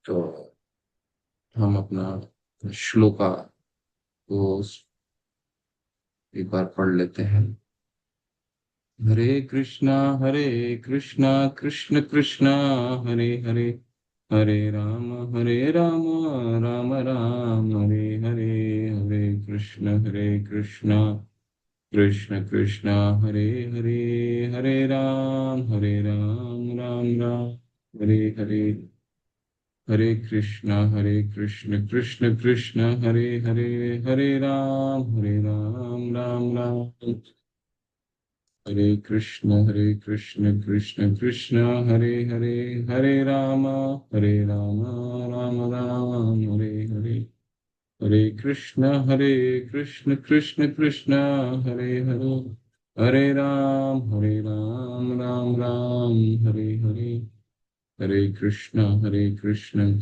तो हम अपना श्लोका को एक बार पढ़ लेते हैं। हरे कृष्णा कृष्ण कृष्ण हरे हरे, हरे राम राम राम हरे हरे, हरे कृष्णा कृष्ण कृष्ण हरे हरे, हरे राम राम राम हरे हरे, हरे कृष्ण कृष्ण कृष्ण हरे हरे, हरे राम राम राम हरे कृष्ण कृष्ण कृष्ण हरे हरे, हरे राम राम राम हरे हरे, हरे कृष्ण कृष्ण कृष्ण हरे हरे, हरे राम राम राम हरे हरे, हरे कृष्ण कृष्ण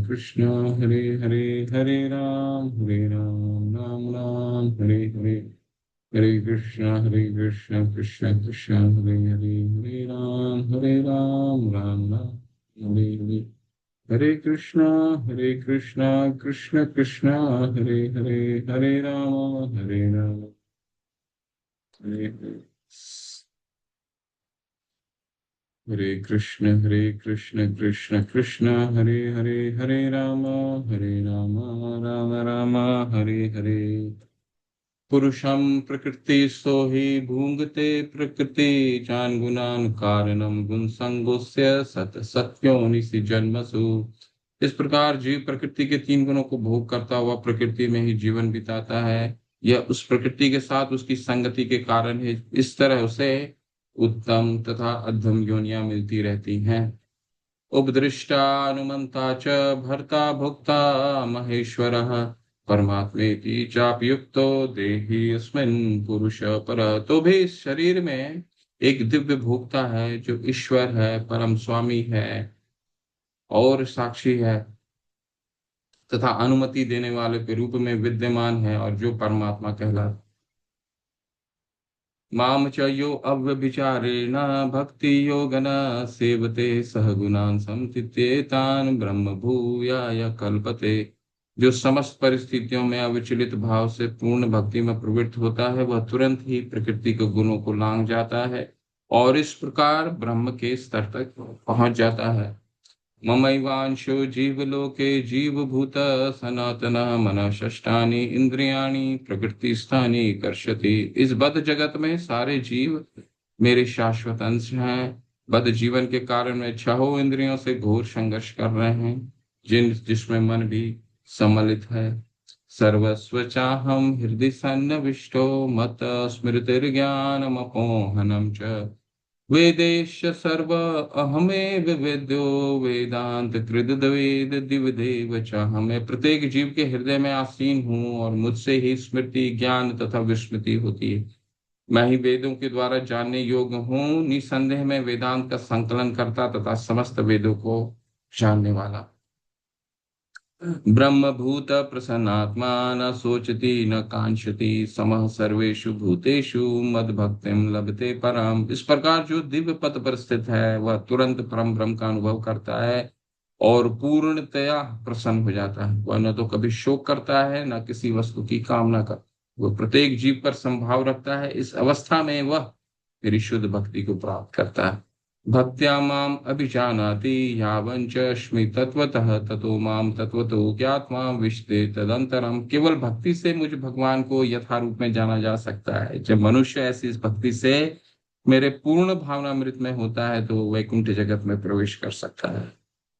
कृष्ण हरे हरे, हरे राम राम राम हरे हरे, हरे कृष्ण कृष्ण कृष्ण हरे हरे, हरे राम राम राम हरे हरे, हरे कृष्णा कृष्ण कृष्ण हरे हरे, हरे राम हरे हरे, हरे कृष्ण कृष्ण कृष्ण हरे हरे, हरे राम राम राम हरे हरे, पुरुषं प्रकृतिस्थो हि भुङ्क्ते प्रकृति जान गुणान कारणम गुण संगोस्य सत सत्योनिसि जन्मसु। इस प्रकार जीव प्रकृति के तीन गुणों को भोग करता हुआ प्रकृति में ही जीवन बिताता है। यह उस प्रकृति के साथ उसकी संगति के कारण है। इस तरह उसे उत्तम तथा अधम योनियां मिलती रहती हैं। उपदृष्टानुमन्ता च भर्ता भोक्ता महेश्वरः, परमात्मेति चाप्युक्तो देहि अस्मिन् पुरुष पर। तो भी इस शरीर में एक दिव्य भोक्ता है जो ईश्वर है, परम स्वामी है और साक्षी है तथा अनुमति देने वाले के रूप में विद्यमान है और जो परमात्मा कहलाता। माम च यो अव्यभिचारेण भक्ति योगन सेवते सह गुणान समतीत्येतान ब्रह्म भूयाय कल्पते। जो समस्त परिस्थितियों में अविचलित भाव से पूर्ण भक्ति में प्रवृत्त होता है वह तुरंत ही प्रकृति के गुणों को लांघ जाता है और इस प्रकार ब्रह्म के स्तर तक पहुंच जाता है। ममैवांशो जीवलोके जीवभूत सनातनः मनः षष्ठानि इंद्रियाणि प्रकृतिस्थानि कर्षति। इस बद्ध जगत में सारे जीव मेरे शाश्वत अंश हैं। बद्ध जीवन के कारण वे छहों इंद्रियों से घोर संघर्ष कर रहे हैं जिसमें मन भी सम्मिलित है। सर्वस्व चाहम हृदय सन्निविष्टो मत स्मृतिर्ज्ञानमपोहनम च, वेदेश सर्व अहमेव वेद्यो वेदांत कृद्वेद दिवदेव च। मैं प्रत्येक जीव के हृदय में आसीन हूँ और मुझसे ही स्मृति ज्ञान तथा विस्मृति होती है। मैं ही वेदों के द्वारा जानने योग्य हूँ। निसंदेह में वेदांत का संकलन करता तथा समस्त वेदों को जानने वाला। ब्रह्मभूत प्रसन्नात्मा न शोचति न कांक्षति समः सर्वेषु भूतेषु मद भक्तिम लभते परम। इस प्रकार जो दिव्य पद पर स्थित है वह तुरंत परम ब्रह्म का अनुभव करता है और पूर्णतया प्रसन्न हो जाता है। वह न तो कभी शोक करता है न किसी वस्तु की कामना कर। वह प्रत्येक जीव पर संभाव रखता है। इस अवस्था में वह मेरी शुद्ध भक्ति को प्राप्त करता है। भक्त्या माम अभिजानाति यावञ्च अस्मि तत्वतः ततो माम तत्वतो ज्ञात्वा विशते तदंतरम। केवल भक्ति से मुझ भगवान को यथारूप में जाना जा सकता है। जब मनुष्य ऐसी इस भक्ति से मेरे पूर्ण भावनामृत में होता है तो वैकुंठ जगत में प्रवेश कर सकता है।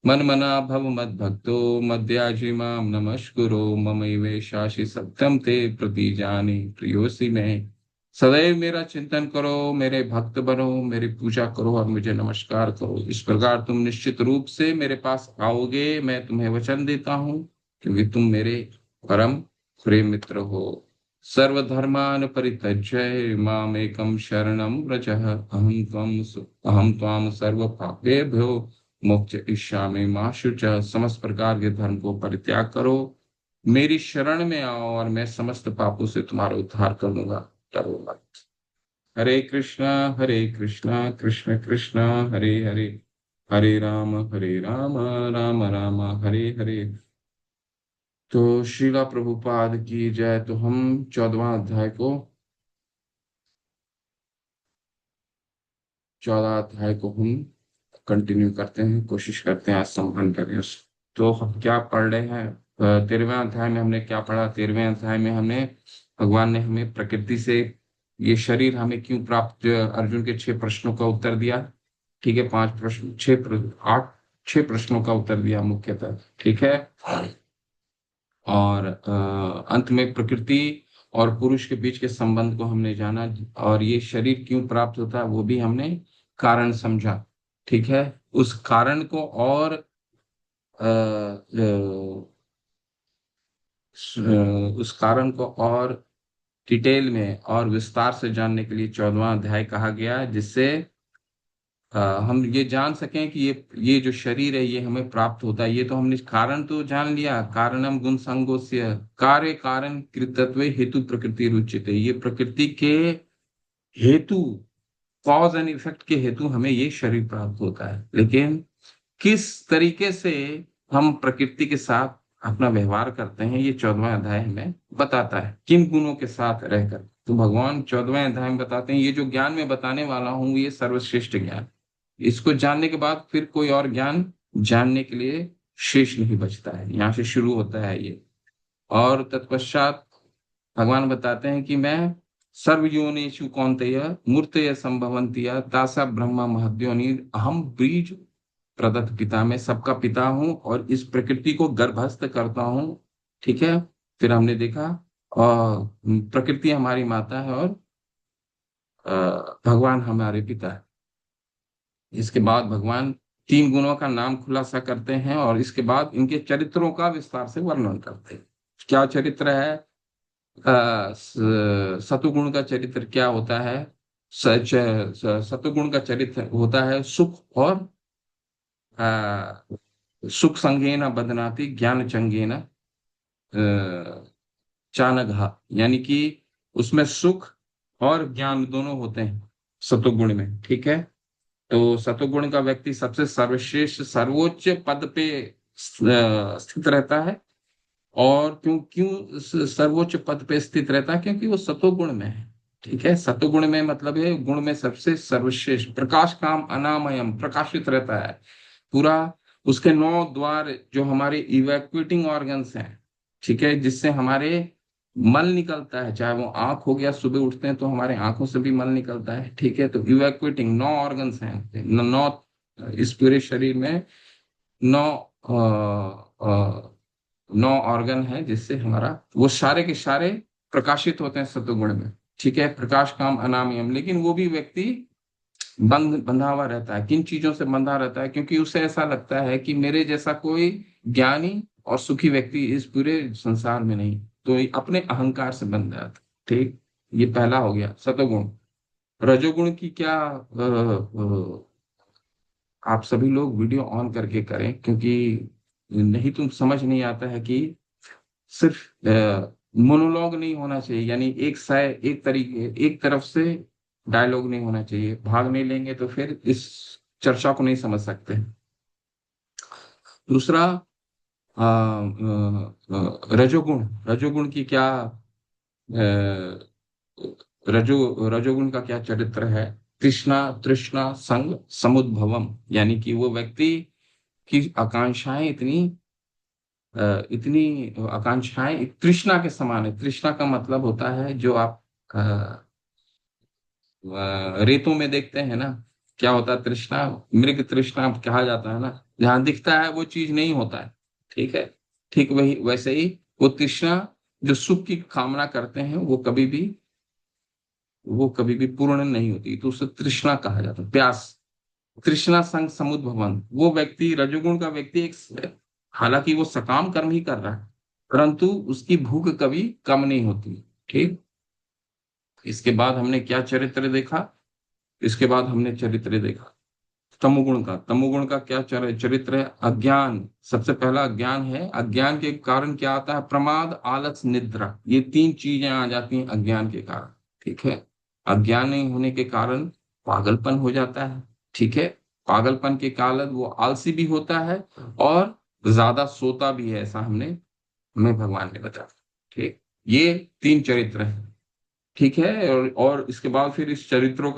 मन मना भव मद भक्तो मद्याजी माम नमस्कुरो ममैवे शासि सत्यम ते प्रतिजानि प्रियोसि में। सदैव मेरा चिंतन करो, मेरे भक्त बनो, मेरी पूजा करो और मुझे नमस्कार करो। इस प्रकार तुम निश्चित रूप से मेरे पास आओगे, मैं तुम्हें वचन देता हूँ, क्योंकि तुम मेरे परम प्रिय मित्र हो। सर्वधर्मान परित्यज्य माम एकम शरणम व्रजः, अहम त्वाम सर्व पापेभ्यो मोक्षयिष्यामि मा शुचः। समस्त प्रकार के धर्म को परित्याग करो, मेरी शरण में आओ और मैं समस्त पापों से तुम्हारा उद्धार करूंगा। डरो मत। हरे कृष्णा कृष्ण कृष्ण हरे हरे, हरे राम राम राम हरे हरे। तो श्रीला प्रभुपाद की जय। तो हम 14वां अध्याय को हम कंटिन्यू करते हैं, कोशिश करते हैं आज संपन्न करें उस। तो हम क्या पढ़ रहे हैं? 13वें अध्याय में हमने क्या पढ़ा? 13वें अध्याय में हमने भगवान ने हमें प्रकृति से ये शरीर हमें क्यों प्राप्त, अर्जुन के 6 प्रश्नों का उत्तर दिया। ठीक है, 5 प्रश्न, 8 6 प्रश्नों का उत्तर दिया मुख्यतः। ठीक है। और अंत में प्रकृति और पुरुष के बीच के संबंध को हमने जाना, और ये शरीर क्यों प्राप्त होता है वो भी हमने कारण समझा। ठीक है। उस कारण को और उस कारण को और डिटेल में और विस्तार से जानने के लिए 14वां अध्याय कहा गया है, जिससे हम ये जान सकें कि ये जो शरीर है ये हमें प्राप्त होता है। ये तो हमने कारण तो जान लिया, कारणम गुण संगोस्य कार्य कारण कृतत्व हेतु प्रकृति रुचिते। ये प्रकृति के हेतु, कॉज एंड इफेक्ट के हेतु हमें ये शरीर प्राप्त होता है। लेकिन किस तरीके से हम प्रकृति के साथ अपना व्यवहार करते हैं ये 14वां अध्याय हमें बताता है, किन गुणों के साथ रहकर। तो भगवान 14वें अध्याय में बताते हैं ये जो ज्ञान मैं बताने वाला हूं ये सर्वश्रेष्ठ ज्ञान। इसको जानने के बाद फिर कोई और ज्ञान जानने के लिए शेष नहीं बचता है। यहाँ से शुरू होता है ये। और तत्पश्चात भगवान बताते हैं कि मैं सर्वयोनिषु कौन्तेय मूर्तय संभवंती तासा ब्रह्म महद्योनि अहम बीज प्रदत्त पिता, मैं सबका पिता हूं और इस प्रकृति को गर्भस्थ करता हूं। ठीक है। फिर हमने देखा प्रकृति हमारी माता है और भगवान हमारे पिता है। इसके बाद भगवान 3 गुणों का नाम खुलासा करते हैं और इसके बाद इनके चरित्रों का विस्तार से वर्णन करते हैं। क्या चरित्र है? सतुगुण का चरित्र क्या होता है? सतुगुण का चरित्र होता है सुख और सुख संगेन बदनाति ज्ञान चंगेन चानघा, यानी कि उसमें सुख और ज्ञान दोनों होते हैं सतुगुण में। ठीक है। तो सतुगुण का व्यक्ति सबसे सर्वश्रेष्ठ सर्वोच्च पद पे स्थित रहता है। और क्यों क्यों सर्वोच्च पद पे स्थित रहता है? क्योंकि वो सतोगुण में है। ठीक है। सतोगुण में मतलब है गुण में सबसे सर्वश्रेष्ठ, प्रकाश काम अनामयम, प्रकाशित रहता है पूरा। उसके 9 द्वार जो हमारे इवैक्यूएटिंग ऑर्गन्स हैं, ठीक है, जिससे हमारे मल निकलता है, चाहे वो आंख हो गया, सुबह उठते हैं तो हमारे आंखों से भी मल निकलता है। ठीक है। तो इवैक्यूएटिंग 9 ऑर्गन्स हैं, 9 इस पूरे शरीर में 9 9 ऑर्गन है जिससे हमारा वो सारे के सारे प्रकाशित होते हैं सत्वगुण में। ठीक है। प्रकाश काम अनामयम, लेकिन वो भी व्यक्ति बंधा हुआ रहता है। किन चीजों से बंधा रहता है? क्योंकि उसे ऐसा लगता है कि मेरे जैसा कोई ज्ञानी और सुखी व्यक्ति इस पूरे संसार में नहीं, तो ये अपने अहंकार से बंध जाता है। ठीक। ये पहला हो गया सतोगुण। रजोगुण की क्या आप सभी लोग वीडियो ऑन करके करें, क्योंकि नहीं तो समझ नहीं आता है कि सिर्फ मोनोलॉग नहीं होना चाहिए, यानी एक तरीके एक तरफ से डायलॉग नहीं होना चाहिए। भाग नहीं लेंगे तो फिर इस चर्चा को नहीं समझ सकते। दूसरा रजोगुण। रजोगुण की क्या रजोगुण का क्या चरित्र है? तृष्णा तृष्णा संग समुद्भवम, यानी कि वो व्यक्ति की आकांक्षाएं इतनी आकांक्षाएं तृष्णा के समान है। तृष्णा का मतलब होता है जो आप रेतों में देखते हैं ना, क्या होता है तृष्णा? मृग तृष्णा कहा जाता है ना, जहां दिखता है वो चीज नहीं होता है। ठीक है। ठीक वही वैसे ही वो तृष्णा जो सुख की कामना करते हैं वो कभी भी पूर्ण नहीं होती, तो उसे तृष्णा कहा जाता है, प्यास। तृष्णा संग समुद्भवन, वो व्यक्ति रजोगुण का व्यक्ति एक, हालांकि वो सकाम कर्म ही कर रहा है परंतु उसकी भूख कभी कम नहीं होती। ठीक। इसके बाद हमने क्या चरित्र देखा? इसके बाद हमने चरित्र देखा तमोगुण का। तमोगुण का क्या चरित्र है? अज्ञान। सबसे पहला अज्ञान है। अज्ञान के कारण क्या आता है? प्रमाद आलस निद्रा, ये 3 चीजें आ जाती हैं अज्ञान के कारण। ठीक है। अज्ञान नहीं होने के कारण पागलपन हो जाता है। ठीक है। पागलपन के कारण वो आलसी भी होता है और ज्यादा सोता भी है, ऐसा हमें भगवान ने बताया। ठीक, ये तीन चरित्र हैं। ठीक है, और इसके बाद फिर इस चरित्र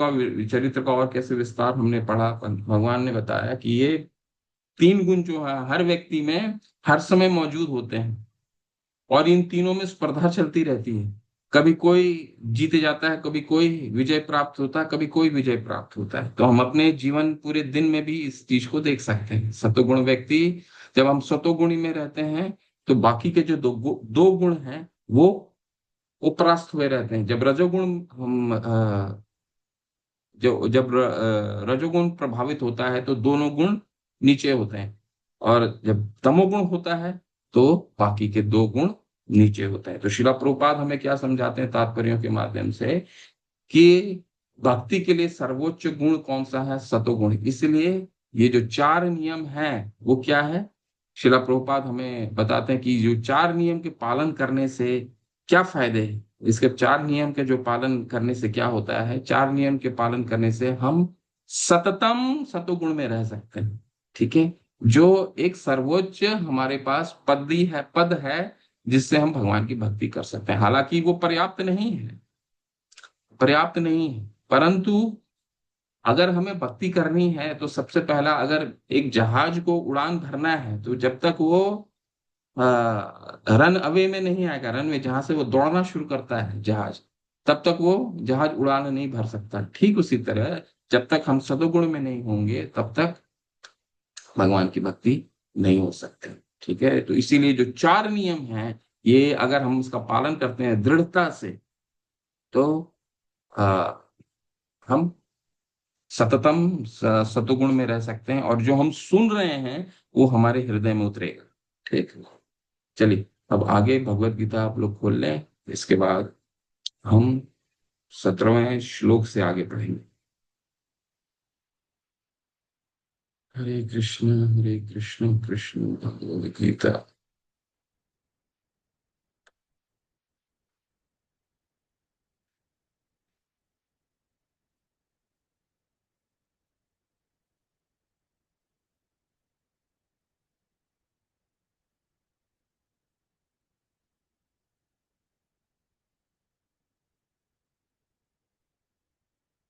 का और कैसे विस्तार हमने पढ़ा। भगवान ने बताया कि ये तीन गुण जो है हर व्यक्ति में हर समय मौजूद होते हैं, और इन तीनों में स्पर्धा चलती रहती है। कभी कोई जीत जाता है, कभी कोई विजय प्राप्त होता है, कभी कोई विजय प्राप्त होता है। तो हम अपने जीवन पूरे दिन में भी इस चीज को देख सकते हैं। सतोगुण व्यक्ति, जब हम सतोगुणी में रहते हैं तो बाकी के जो दो गुण हैं वो परास्त हुए रहते हैं। जब रजोगुण हम जो जब रजोगुण प्रभावित होता है तो दोनों गुण नीचे होते हैं, और जब तमोगुण होता है तो बाकी के दो गुण नीचे होते हैं। तो शिला प्रभुपाद हमें क्या समझाते हैं तात्पर्यों के माध्यम से, कि भक्ति के लिए सर्वोच्च गुण कौन सा है? सतोगुण। इसलिए ये जो चार नियम हैं वो क्या है? शिला प्रभुपाद हमें बताते हैं कि जो चार नियम के पालन करने से क्या फायदे हैं। इसके चार नियम के जो पालन करने से क्या होता है, चार नियम के पालन करने से हम सततम सतोगुण में रह सकते हैं। ठीक है, जो एक सर्वोच्च हमारे पास पद है जिससे हम भगवान की भक्ति कर सकते हैं। हालांकि वो पर्याप्त नहीं है, परंतु अगर हमें भक्ति करनी है तो सबसे पहला, अगर एक जहाज को उड़ान भरना है तो जब तक वो रन अवे में नहीं आएगा, रन में जहां से वो दौड़ना शुरू करता है जहाज, तब तक वो जहाज उड़ान नहीं भर सकता। ठीक उसी तरह जब तक हम सदोगुण में नहीं होंगे तब तक भगवान की भक्ति नहीं हो सकती। ठीक है, तो इसीलिए जो चार नियम हैं, ये अगर हम उसका पालन करते हैं दृढ़ता से तो आ, हम सततम सतुगुण में रह सकते हैं, और जो हम सुन रहे हैं वो हमारे हृदय में उतरेगा। ठीक है, चलिए अब आगे भगवत गीता आप लोग खोल लें, इसके बाद हम 17वें श्लोक से आगे पढ़ेंगे। हरे कृष्ण कृष्ण भगवत गीता।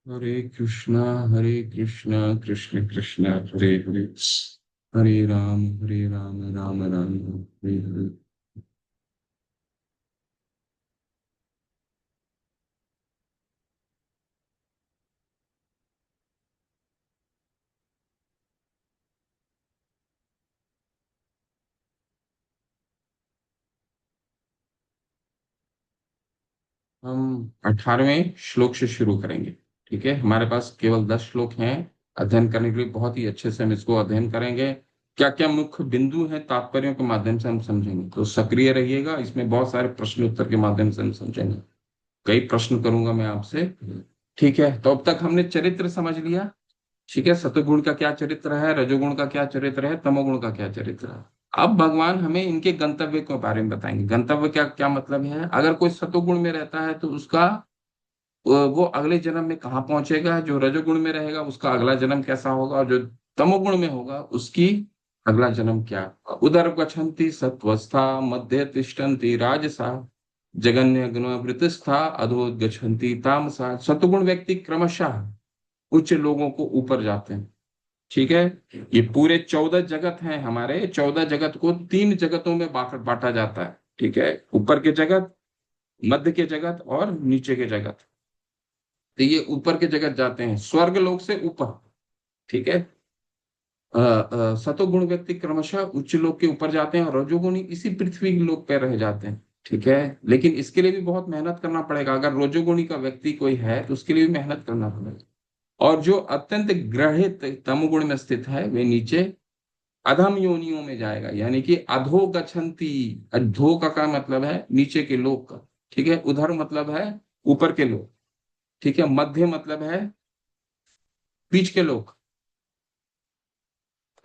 हरे कृष्णा कृष्ण कृष्ण हरे हरे, हरे राम राम राम हरे हरे। हम 18वें श्लोक से शुरू करेंगे। ठीक है, हमारे पास केवल 10 श्लोक हैं अध्ययन करने के लिए। बहुत ही अच्छे से हम इसको अध्ययन करेंगे। क्या क्या मुख्य बिंदु हैं तात्पर्यों के माध्यम से हम समझेंगे, तो सक्रिय रहिएगा। इसमें बहुत सारे प्रश्न उत्तर के माध्यम से हम समझेंगे। कई प्रश्न करूंगा मैं आपसे। ठीक है, तो अब तक हमने चरित्र समझ लिया। ठीक है, सतुगुण का क्या चरित्र है, रजोगुण का क्या चरित्र है, तमोगुण का क्या चरित्र है। अब भगवान हमें इनके गंतव्य के बारे में बताएंगे। गंतव्य क्या क्या मतलब है? अगर कोई सतुगुण में रहता है तो उसका वो अगले जन्म में कहाँ पहुंचेगा, जो रजोगुण में रहेगा उसका अगला जन्म कैसा होगा, और जो तमोगुण में होगा उसकी अगला जन्म क्या। उदर गच्छन्ति सत्वस्था, मध्य तिष्ठन्ति राजसा, जगन्य गुणवृत्तिस्था, अधो गच्छन्ति तामसा। सतुगुण व्यक्ति क्रमशः उच्च लोगों को ऊपर जाते हैं। ठीक है, ये पूरे 14 जगत हैं हमारे, 14 जगत को तीन जगतों में बांटा जाता है। ठीक है, ऊपर के जगत, मध्य के जगत और नीचे के जगत। तो ये ऊपर के जगत जाते हैं स्वर्ग लोक से ऊपर। ठीक है, सतोगुण व्यक्ति क्रमशः उच्च लोक के ऊपर जाते हैं, और रजोगुणी इसी पृथ्वी लोक पे रह जाते हैं। ठीक है, लेकिन इसके लिए भी बहुत मेहनत करना पड़ेगा। अगर रजोगुणी का व्यक्ति कोई है तो उसके लिए भी मेहनत करना पड़ेगा। और जो अत्यंत ग्रहित तमोगुण में स्थित है वे नीचे अधम योनियों में जाएगा, यानी कि अधो गच्छन्ति। अधो का क्या मतलब है? नीचे के लोक का। ठीक है, उधर मतलब है ऊपर के लोक। ठीक है, मध्य मतलब है बीच के लोक।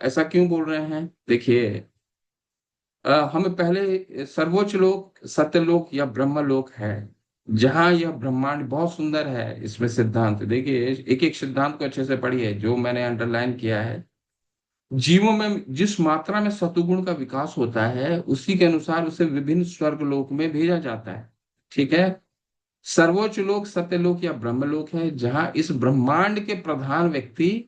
ऐसा क्यों बोल रहे हैं? देखिए, हमें पहले सर्वोच्च लोक सत्यलोक या ब्रह्म लोक है, जहां यह ब्रह्मांड बहुत सुंदर है, इसमें सिद्धांत देखिए, एक एक सिद्धांत को अच्छे से पढ़िए जो मैंने अंडरलाइन किया है। जीवों में जिस मात्रा में सतुगुण का विकास होता है, उसी के अनुसार उसे विभिन्न स्वर्ग लोक में भेजा जाता है। ठीक है। सर्वोच्च लोक सत्यलोक या ब्रह्मलोक है, जहां इस ब्रह्मांड के प्रधान व्यक्ति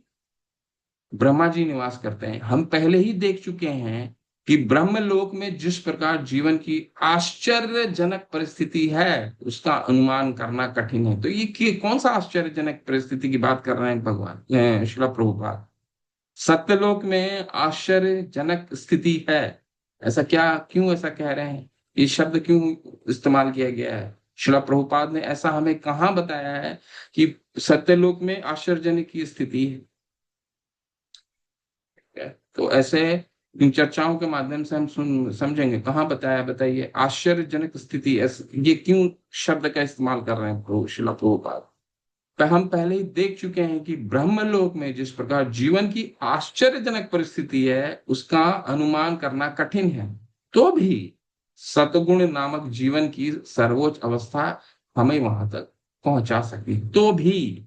ब्रह्मा जी निवास करते हैं। हम पहले ही देख चुके हैं कि ब्रह्मलोक में जिस प्रकार जीवन की आश्चर्यजनक परिस्थिति है, उसका अनुमान करना कठिन है। तो ये कौन सा आश्चर्यजनक परिस्थिति की बात कर रहे हैं भगवान श्रील प्रभुपाद? सत्यलोक में आश्चर्यजनक स्थिति है, ऐसा क्या, क्यों ऐसा कह रहे हैं? ये शब्द क्यों इस्तेमाल किया गया है? श्रील प्रभुपाद ने ऐसा हमें कहाँ बताया है कि सत्यलोक में आश्चर्यजनक की स्थिति है? तो ऐसे इन चर्चाओं के माध्यम से हम सुन समझेंगे कहाँ बताया, बताइए आश्चर्यजनक स्थिति ये क्यों शब्द का इस्तेमाल कर रहे हैं श्रील प्रभुपाद? हम पहले ही देख चुके हैं कि ब्रह्मलोक में जिस प्रकार जीवन की आश्चर्यजनक परिस्थिति है, उसका अनुमान करना कठिन है। तो भी सतगुण नामक जीवन की सर्वोच्च अवस्था हमें वहां तक पहुंचा सकी, तो भी।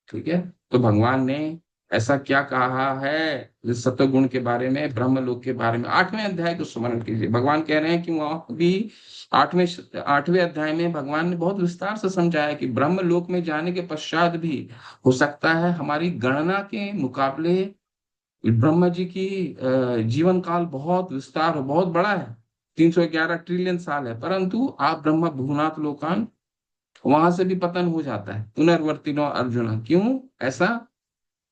ठीक है। तो भगवान ने ऐसा क्या कहा है इस सत्वगुण के बारे में, ब्रह्मलोक के बारे में? 8वें अध्याय को स्मरण कीजिए। भगवान कह रहे हैं कि वहां भी आठवें आठवें अध्याय में भगवान ने बहुत विस्तार से समझाया कि ब्रह्मलोक में जाने के पश्चात भी हो सकता है हमारी गणना के मुकाबले ब्रह्मा जी की जीवन काल बहुत विस्तार हो, बहुत बड़ा है। 311 ट्रिलियन साल है, परंतु आप ब्रह्म भुवनाथ लोकान, वहां से भी पतन हो जाता है। पुनर्वर्तिनो अर्जुन, क्यों ऐसा?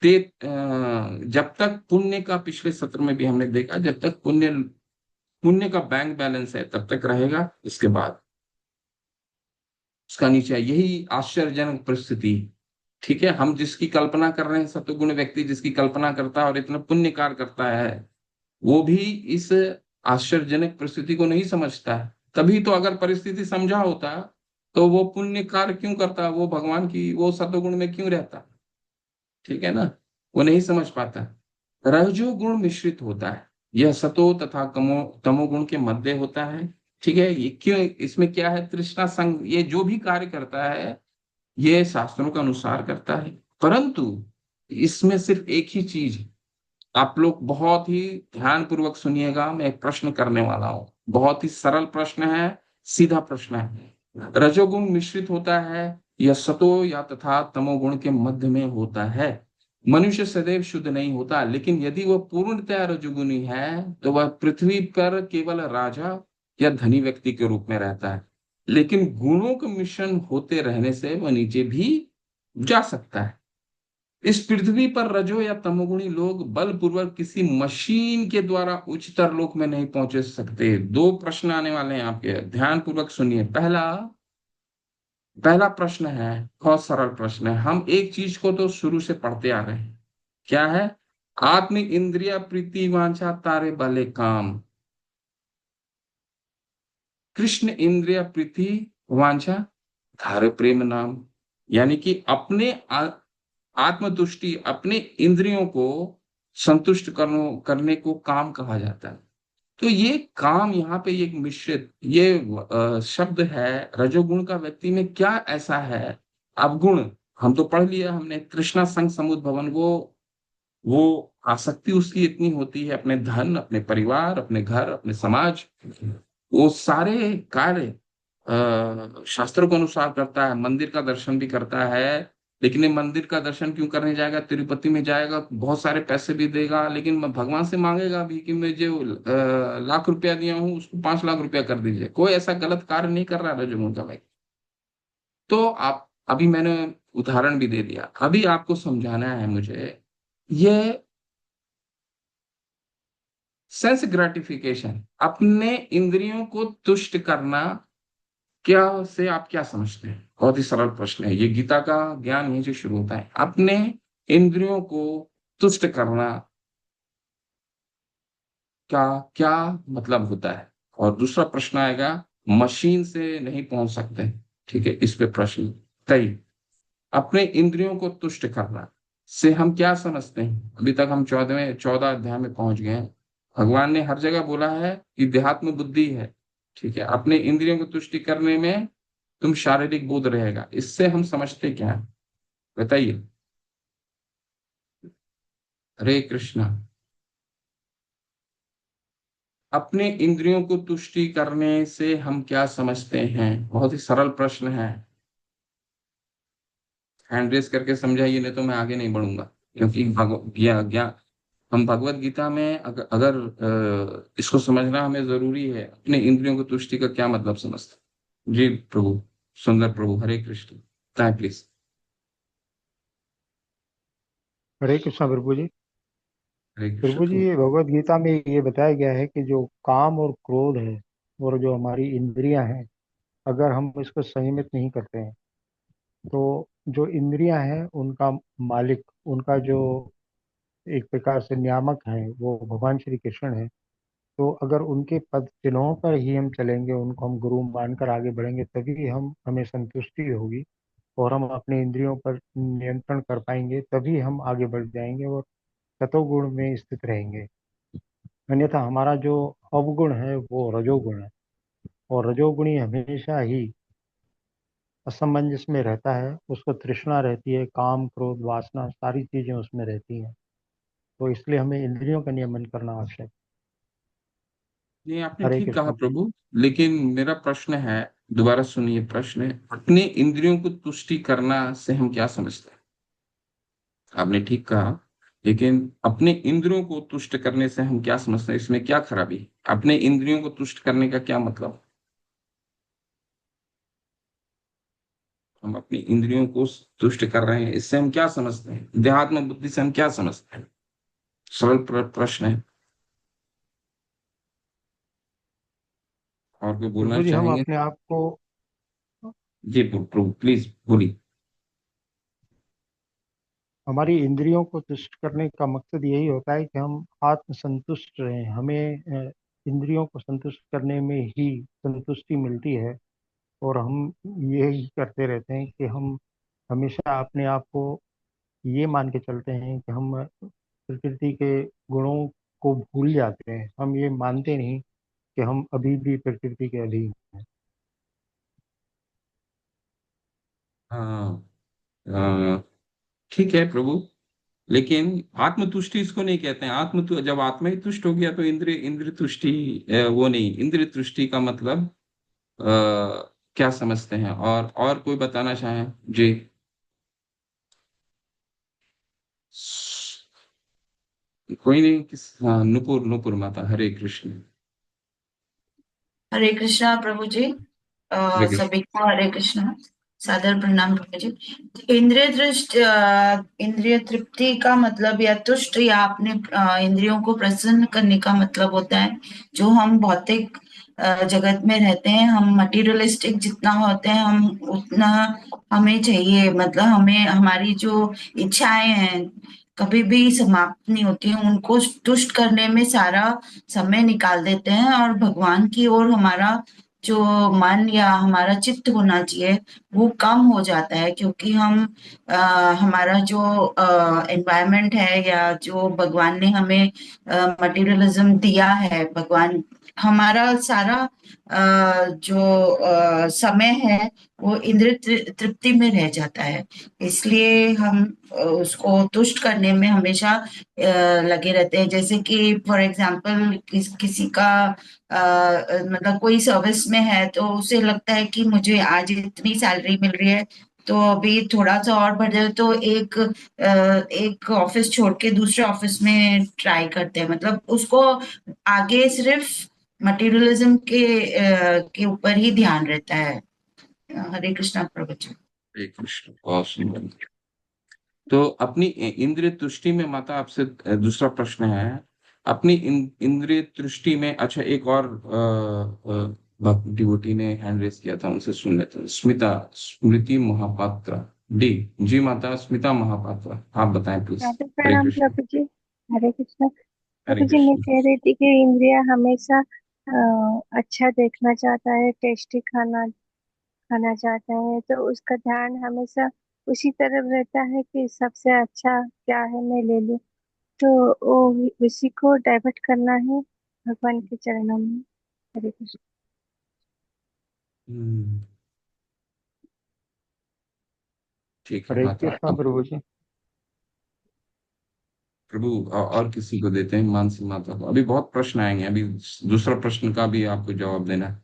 जब तक पुण्य का, पिछले सत्र में भी हमने देखा, जब तक पुण्य पुण्य का बैंक बैलेंस है तब तक रहेगा, इसके बाद उसका नीचे। यही आश्चर्यजनक परिस्थिति। ठीक है। हम जिसकी कल्पना कर रहे हैं, सतुगुण व्यक्ति जिसकी कल्पना करता है और इतना पुण्य कार्य करता है, वो भी इस आश्चर्यजनक परिस्थिति को नहीं समझता है। तभी तो अगर परिस्थिति समझा होता तो वो पुण्य कार्य क्यों करता, वो भगवान की वो सतुगुण में क्यों रहता? ठीक है ना। वो नहीं समझ पाता। रजोगुण मिश्रित होता है, यह सतो तथा तमोगुण के मध्य होता है। ठीक है। ये क्यों, इसमें क्या है? तृष्णा संग, ये जो भी कार्य करता है ये शास्त्रों के अनुसार करता है, परंतु इसमें सिर्फ एक ही चीज है। आप लोग बहुत ही ध्यान पूर्वक सुनिएगा, मैं एक प्रश्न करने वाला हूं। बहुत ही सरल प्रश्न है, सीधा प्रश्न है। रजोगुण मिश्रित होता है, यह सतो या तथा तमोगुण के मध्य में होता है। मनुष्य सदैव शुद्ध नहीं होता, लेकिन यदि वह पूर्णतया रजोगुणी है तो वह पृथ्वी पर केवल राजा या धनी व्यक्ति के रूप में रहता है। लेकिन गुणों के मिश्रण होते रहने से वह नीचे भी जा सकता है। इस पृथ्वी पर रजो या तमोगुणी लोग बलपूर्वक किसी मशीन के द्वारा उच्चतर लोक में नहीं पहुंचे सकते। दो प्रश्न आने वाले हैं आपके, ध्यान पूर्वक सुनिए। पहला पहला प्रश्न है, बहुत सरल प्रश्न है। हम एक चीज को तो शुरू से पढ़ते आ रहे हैं, क्या है? आत्म इंद्रिया प्रीति वांछा तारे बले काम, कृष्ण इंद्रिया प्रीति वांछा धारे प्रेम नाम। यानी कि अपने आत्मतुष्टि, अपने इंद्रियों को संतुष्ट करने को काम कहा जाता है। तो ये काम, यहाँ पे एक मिश्रित ये शब्द है। रजोगुण का व्यक्ति में क्या ऐसा है? अवगुण हम तो पढ़ लिया हमने, तृष्णा संग समुद्भवन, वो आसक्ति उसकी इतनी होती है अपने धन, अपने परिवार, अपने घर, अपने समाज, वो सारे कार्य शास्त्रों के अनुसार करता है। मंदिर का दर्शन भी करता है, लेकिन ये मंदिर का दर्शन क्यों करने जाएगा? तिरुपति में जाएगा, बहुत सारे पैसे भी देगा, लेकिन भगवान से मांगेगा भी कि मैं जो लाख रुपया दिया हूँ उसको 5 लाख रुपया कर दीजिए। कोई ऐसा गलत कार्य नहीं कर रहा है रजोगुण का भाई। तो आप, अभी मैंने उदाहरण भी दे दिया, अभी आपको समझाना है मुझे, ये सेंस ग्रेटिफिकेशन, अपने इंद्रियों को तुष्ट करना, क्या से आप क्या समझते हैं? बहुत ही सरल प्रश्न है। ये गीता का ज्ञान यहीं से शुरू होता है। अपने इंद्रियों को तुष्ट करना का क्या मतलब होता है? और दूसरा प्रश्न आएगा, मशीन से नहीं पहुंच सकते। ठीक है, इस पे प्रश्न कई। अपने इंद्रियों को तुष्ट करना से हम क्या समझते हैं? अभी तक हम 14 अध्याय में पहुंच गए हैं। भगवान ने हर जगह बोला है कि देहात्म बुद्धि है। ठीक है, अपने इंद्रियों को तुष्टि करने में तुम शारीरिक बोध रहेगा, इससे हम समझते क्या है, बताइए। हरे कृष्णा। अपने इंद्रियों को तुष्टि करने से हम क्या समझते हैं, बहुत ही सरल प्रश्न है। हैंड रेस करके समझाइए, नहीं तो मैं आगे नहीं बढ़ूंगा। क्योंकि हम भगवत गीता में अगर इसको समझना हमें जरूरी है, अपने इंद्रियों को तुष्टि का क्या मतलब समझते हैं। जी प्रभु, सुंदर प्रभु, हरे कृष्ण, बताएं प्लीज। हरे कृष्णा प्रभु जी। हरे कृष्ण प्रभु जी, प्रभु। भगवत गीता में ये बताया गया है कि जो काम और क्रोध है और जो हमारी इंद्रियां हैं, अगर हम इसको संयमित नहीं करते हैं तो जो इंद्रियां हैं उनका मालिक, उनका जो एक प्रकार से नियामक है वो भगवान श्री कृष्ण है। तो अगर उनके पद चिन्हों पर ही हम चलेंगे, उनको हम गुरु मानकर आगे बढ़ेंगे, तभी हम हमें संतुष्टि होगी और हम अपने इंद्रियों पर नियंत्रण कर पाएंगे, तभी हम आगे बढ़ जाएंगे और सतोगुण में स्थित रहेंगे। अन्यथा हमारा जो अवगुण है वो रजोगुण है, और रजोगुणी हमेशा ही असमंजस में रहता है, उसको तृष्णा रहती है, काम क्रोध वासना सारी चीजें उसमें रहती हैं। तो इसलिए हमें इंद्रियों का नियमन करना आवश्यक। नहीं, आपने हरे ठीक कहा कृष्ण। प्रभु। लेकिन मेरा प्रश्न है, दोबारा सुनिए प्रश्न। अपने इंद्रियों को तुष्टि करना से हम क्या समझते हैं। आपने ठीक कहा, लेकिन अपने इंद्रियों को तुष्ट करने से हम क्या समझते हैं, इसमें क्या खराबी है। अपने इंद्रियों को तुष्ट करने का क्या मतलब। हम अपनी इंद्रियों को तुष्ट कर रहे हैं, इससे हम क्या समझते हैं, देहात्म बुद्धि से हम क्या समझते हैं। सरल प्रश्न है। और कोई बोलना प्रभु जी, हम चाहेंगे। अपने आप को, जी प्रभु प्लीज बोलिए। हमारी इंद्रियों को तुष्ट करने का मकसद यही होता है कि हम आत्मसंतुष्ट रहें। हमें इंद्रियों को संतुष्ट करने में ही संतुष्टि मिलती है, और हम यही करते रहते हैं कि हम हमेशा अपने आप को ये मान के चलते हैं कि हम प्रकृति के गुणों को भूल जाते हैं। हम ये मानते नहीं कि हम अभी भी प्रकृति के अधीन हैं। हाँ, ठीक है प्रभु। लेकिन आत्मतुष्टि इसको नहीं कहते हैं। जब आत्मा ही तुष्ट हो गया तो इंद्रिय इंद्रिय तुष्टि, वो नहीं, इंद्रिय तुष्टि का मतलब क्या समझते हैं, और कोई बताना चाहें। जी। कोई नहीं, हाँ, नुपुर नुपुर माता, हरे कृष्ण। हरे कृष्णा प्रभु जी। हरे कृष्ण। सभी को हरे कृष्णा, सादर प्रणाम प्रभु जी। इंद्रिय तृप्ति का मतलब या तुष्ट या अपने इंद्रियों को प्रसन्न करने का मतलब होता है जो हम भौतिक जगत में रहते हैं, हम मटेरियलिस्टिक जितना होते हैं हम उतना हमें चाहिए, मतलब हमें हमारी जो इच्छाएं हैं कभी भी समाप्त नहीं होती हैं, उनको तुष्ट करने में सारा समय निकाल देते हैं और भगवान की ओर हमारा जो मन या हमारा चित्त होना चाहिए वो कम हो जाता है, क्योंकि हम हमारा जो एनवायरनमेंट है या जो भगवान ने हमें मटेरियलिज्म दिया है, भगवान हमारा सारा जो समय है वो इंद्रिय तृप्ति में रह जाता है। इसलिए हम उसको तुष्ट करने में हमेशा लगे रहते हैं। जैसे कि फॉर एग्जाम्पल किसी का मतलब कोई सर्विस में है तो उसे लगता है कि मुझे आज इतनी सैलरी मिल रही है तो अभी थोड़ा सा और बढ़ जाए, तो एक ऑफिस छोड़ के दूसरे ऑफिस में ट्राई करते हैं, मतलब उसको आगे सिर्फ मटेरियलिज्म के ऊपर ही ध्यान रहता है। हरे कृष्णा प्रभु जी। हरे कृष्ण, बहुत सुंदर। तो अपनी इंद्रिय तुष्टि में माता आपसे दूसरा प्रश्न है। अपनी इंद्रिय तुष्टि में, अच्छा एक और डिवोटी ने हैंड रेस किया था, उनसे सुन लेते हैं। स्मिता, स्मृति महापात्रा। डी। जी माता स्मिता महापात्रा, आप बताएं प्लीज। राधे हरे प्रणाम कृष्ण। प्रभु जी। हरे कृष्ण। हरे प्रभु जी, मैं कृष्ण। कह रही थी कि इंद्रिया हमेशा अच्छा देखना चाहता है, टेस्टी खाना खाना चाहता है, तो उसका ध्यान हमेशा उसी तरफ रहता है कि सबसे अच्छा क्या है मैं ले लूं। तो वो उसी को डाइवर्ट करना है भगवान के चरणों में। हरे कृष्ण। हम्म, ठीक है हरे माता। कृष्णा अब प्रभु जी। प्रभु और किसी को देते हैं, मानसी माता को। अभी बहुत प्रश्न आएंगे, अभी दूसरा प्रश्न का भी आपको जवाब देना है।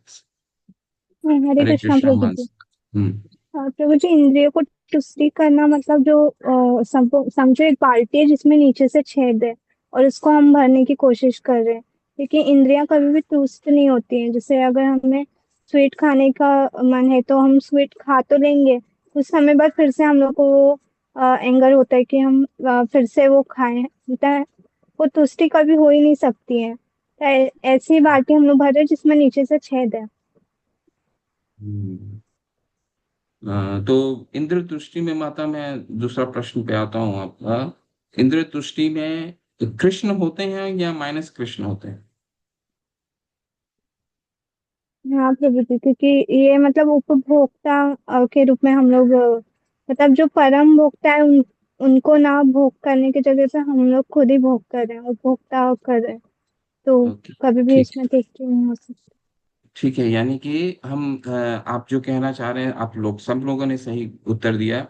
हरे हरे कृष्णा कृष्णा प्रभु जी। मानसी। हम्म। प्रभु जी, इंद्रियों को तुष्टि करना मतलब जो समझो एक बाल्टी है जिसमें नीचे से छेद है और उसको हम भरने की कोशिश कर रहे हैं, लेकिन इंद्रियां कभी भी तुष्ट नहीं होती हैं। जैसे अगर हमें स्वीट खाने का मन है तो हम स्वीट खा तो लेंगे, कुछ समय बाद फिर से हम लोग को वो एंगर होता है कि हम फिर से वो खाएं, होता है। वो तुष्टि कभी हो ही नहीं सकती है। ऐसी बाल्टी हम लोग भर रहे हैं जिसमें नीचे से छेद है। हम्म। तो इंद्र तुष्टि में माता, मैं दूसरा प्रश्न पे आता हूँ आपका। इंद्र तुष्टि में कृष्ण होते हैं या माइनस कृष्ण होते हैं? हाँ प्रभु जी, क्योंकि ये मतलब उपभोक्ता के रूप में हम लोग मतलब जो परम भोक्ता है उनको ना भोग करने की जगह पे हम लोग खुद ही भोग कर रहे हैं, उपभोक्ता कर रहे हैं। तो ओके। कभी भी ठीक इसमें टेस्टी नहीं हो सकता। ठीक है, यानी कि हम आप जो कहना चाह रहे हैं, आप लोग सब लोगों ने सही उत्तर दिया।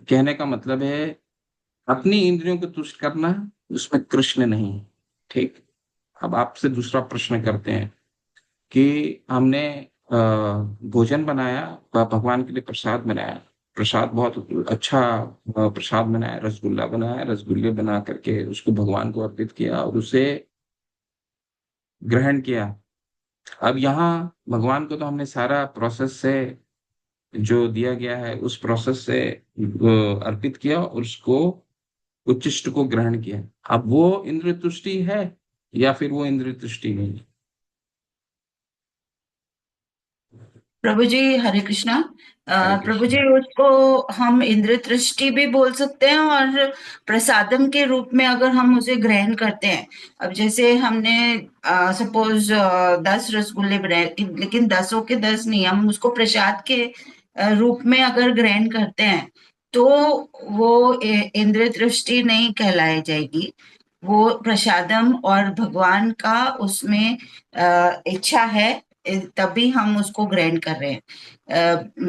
कहने का मतलब है अपनी इंद्रियों को तुष्ट करना, उसमें कृष्ण नहीं है। ठीक। अब आपसे दूसरा प्रश्न करते हैं कि हमने भोजन बनाया, भगवान के लिए प्रसाद बनाया, प्रसाद बहुत अच्छा प्रसाद बनाया, रसगुल्ला बनाया, रसगुल्ले बना करके उसको भगवान को अर्पित किया और उसे ग्रहण किया। अब यहाँ भगवान को तो हमने सारा प्रोसेस से जो दिया गया है उस प्रोसेस से अर्पित किया और उसको उच्चिष्ट को ग्रहण किया। अब वो इंद्र तुष्टि है या फिर वो इंद्र तुष्टि नहीं है? प्रभु जी हरे कृष्णा। हरे प्रभु जी, कृष्ण। उसको हम इंद्र दृष्टि भी बोल सकते हैं और प्रसादम के रूप में अगर हम उसे ग्रहण करते हैं। अब जैसे हमने सपोज 10 रसगुल्ले बनाए, लेकिन 10 के 10 नहीं, हम उसको प्रसाद के रूप में अगर ग्रहण करते हैं तो वो इंद्र दृष्टि नहीं कहलाई जाएगी। वो प्रसादम और भगवान का उसमें इच्छा है, तभी हम उसको ग्रहण कर रहे हैं।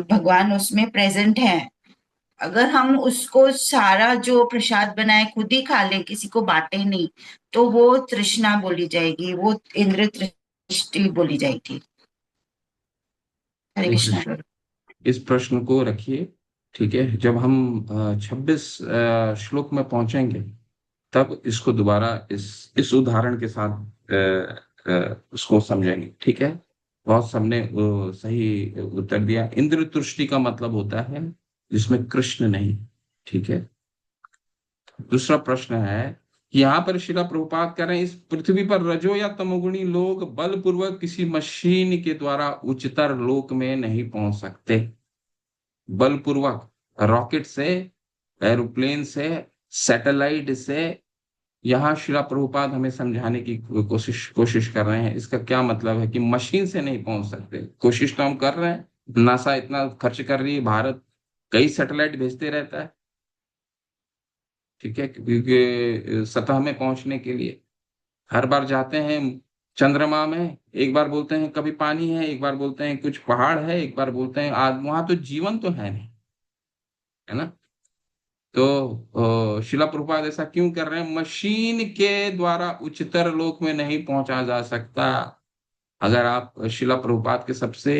भगवान उसमें प्रेजेंट है। अगर हम उसको सारा जो प्रसाद बनाए खुद ही खा ले, किसी को बांटे नहीं, तो वो तृष्णा बोली जाएगी, वो इंद्र दृष्टि बोली जाएगी। हरे हरे कृष्णा कृष्ण। प्रभु। इस प्रश्न को रखिए। ठीक है, जब हम 26 श्लोक में पहुंचेंगे तब इसको दोबारा इस उदाहरण के साथ उसको समझेंगे। ठीक है। बहुत सबने सही उत्तर दिया। इंद्र तुष्टि का मतलब होता है जिसमें कृष्ण नहीं। ठीक है। दूसरा प्रश्न है कि यहाँ पर शिला प्रभुपाद कह रहे हैं, इस पृथ्वी पर रजो या तमोगुणी लोग बलपूर्वक किसी मशीन के द्वारा उच्चतर लोक में नहीं पहुंच सकते। बलपूर्वक, रॉकेट से, एरोप्लेन से, सैटेलाइट से। यहाँ शिला प्रभुपाद हमें समझाने की कोशिश कर रहे हैं। इसका क्या मतलब है कि मशीन से नहीं पहुंच सकते। कोशिश तो हम कर रहे हैं, नासा इतना खर्च कर रही है, भारत कई सैटेलाइट भेजते रहता है। ठीक है, क्योंकि सतह में पहुंचने के लिए हर बार जाते हैं चंद्रमा में। एक बार बोलते हैं कभी पानी है, एक बार बोलते हैं कुछ पहाड़ है, एक बार बोलते हैं आज वहां तो जीवन तो है नहीं, है ना। तो शिला प्रभुपाद ऐसा क्यों कर रहे हैं? मशीन के द्वारा उच्चतर लोक में नहीं पहुंचा जा सकता। अगर आप शिला प्रभुपाद के सबसे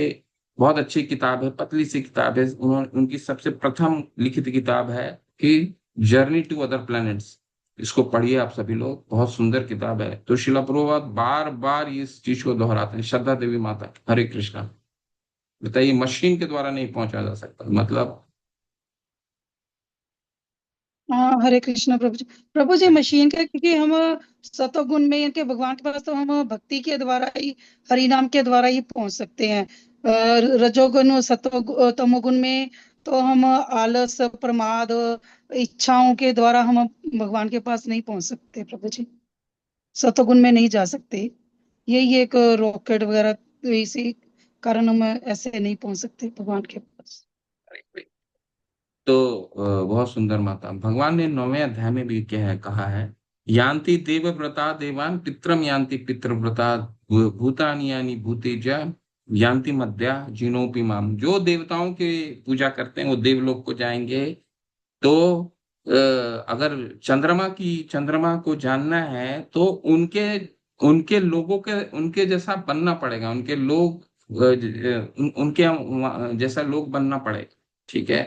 बहुत अच्छी किताब है, पतली सी किताब है, उन्होंने उनकी सबसे प्रथम लिखित किताब है कि जर्नी टू अदर प्लैनेट्स। इसको पढ़िए आप सभी लोग, बहुत सुंदर किताब है। तो शिला प्रभुपाद बार बार इस चीज को दोहराते हैं। श्रद्धा देवी माता, हरे कृष्णा। बताइए, मशीन के द्वारा नहीं पहुंचा जा सकता मतलब? हाँ, हरे कृष्ण प्रभु जी। प्रभु जी, मशीन का क्योंकि हम सतोगुण में के भगवान के पास तो हम भक्ति के द्वारा ही, हरि नाम के द्वारा ही पहुंच सकते हैं। रजोगुण और तमोगुण में तो हम आलस, प्रमाद, इच्छाओं के द्वारा हम भगवान के पास नहीं पहुंच सकते प्रभु जी। सतोगुण में नहीं जा सकते। यही एक रॉकेट वगैरह इसी कारण हम ऐसे नहीं पहुंच सकते भगवान के पास। तो बहुत सुंदर माता, भगवान ने 9वें अध्याय में भी कहा है, यान्ति देवव्रता देवान पित्रम यान्ति पितृव्रता भूतानि यानि भूतेजा यान्ति मद्या जिनोपि माम, जो देवताओं के पूजा करते हैं वो देवलोक को जाएंगे। तो अगर चंद्रमा को जानना है तो उनके उनके लोगों के उनके जैसा बनना पड़ेगा, उनके लोग उनके जैसा लोग बनना पड़ेगा। ठीक है।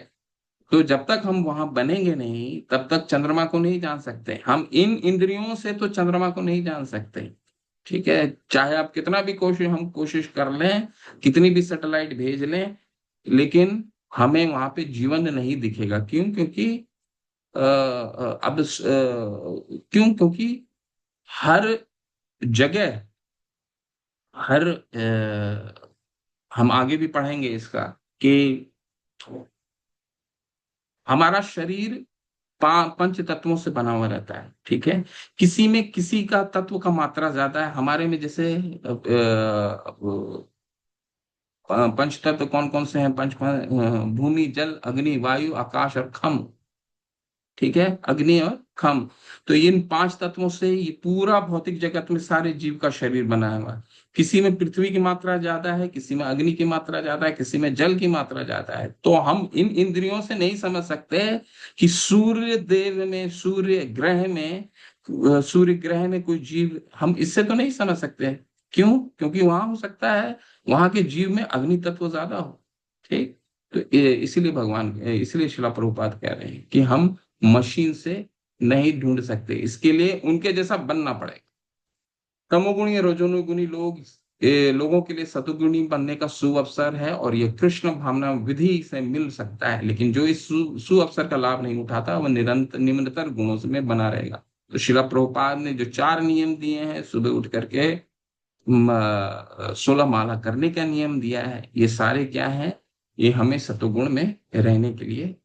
तो जब तक हम वहां बनेंगे नहीं तब तक चंद्रमा को नहीं जान सकते। हम इन इंद्रियों से तो चंद्रमा को नहीं जान सकते। ठीक है। चाहे आप कितना भी कोशिश कर लें, कितनी भी सैटेलाइट भेज लें, लेकिन हमें वहां पे जीवन नहीं दिखेगा। क्यों? क्योंकि क्यों? क्योंकि हर जगह, हर हम आगे भी पढ़ेंगे इसका कि हमारा शरीर पंच तत्वों से बना हुआ रहता है। ठीक है। किसी में किसी का तत्व का मात्रा ज्यादा है, हमारे में जैसे पंच तत्व कौन कौन से हैं? भूमि, जल, अग्नि, वायु, आकाश और खम। ठीक है। अग्नि और खम। तो इन पांच तत्वों से ये पूरा भौतिक जगत में सारे जीव का शरीर बना हुआ है। किसी में पृथ्वी की मात्रा ज्यादा है, किसी में अग्नि की मात्रा ज्यादा है, किसी में जल की मात्रा ज्यादा है। तो हम इन इंद्रियों से नहीं समझ सकते कि सूर्य ग्रह में कोई जीव, हम इससे तो नहीं समझ सकते। क्यों? क्योंकि वहां हो सकता है वहां के जीव में अग्नि तत्व ज्यादा हो। ठीक। तो इसीलिए शिला प्रभुपाद कह रहे हैं कि हम मशीन से नहीं ढूंढ सकते, इसके लिए उनके जैसा बनना पड़ेगा। तमोगुणी, रजोगुणी लोगों के लिए सतुगुणी बनने का सुअवसर है, और ये कृष्ण भावना विधि से मिल सकता है। लेकिन जो इस सुअवसर का लाभ नहीं उठाता वह निरंतर निम्नतर गुणों से में बना रहेगा। तो शिला प्रभुपाद ने जो 4 नियम दिए हैं, सुबह उठ करके 16 माला करने का नियम दिया है, ये सारे क्या है? ये हमें सतुगुण में रहने के लिए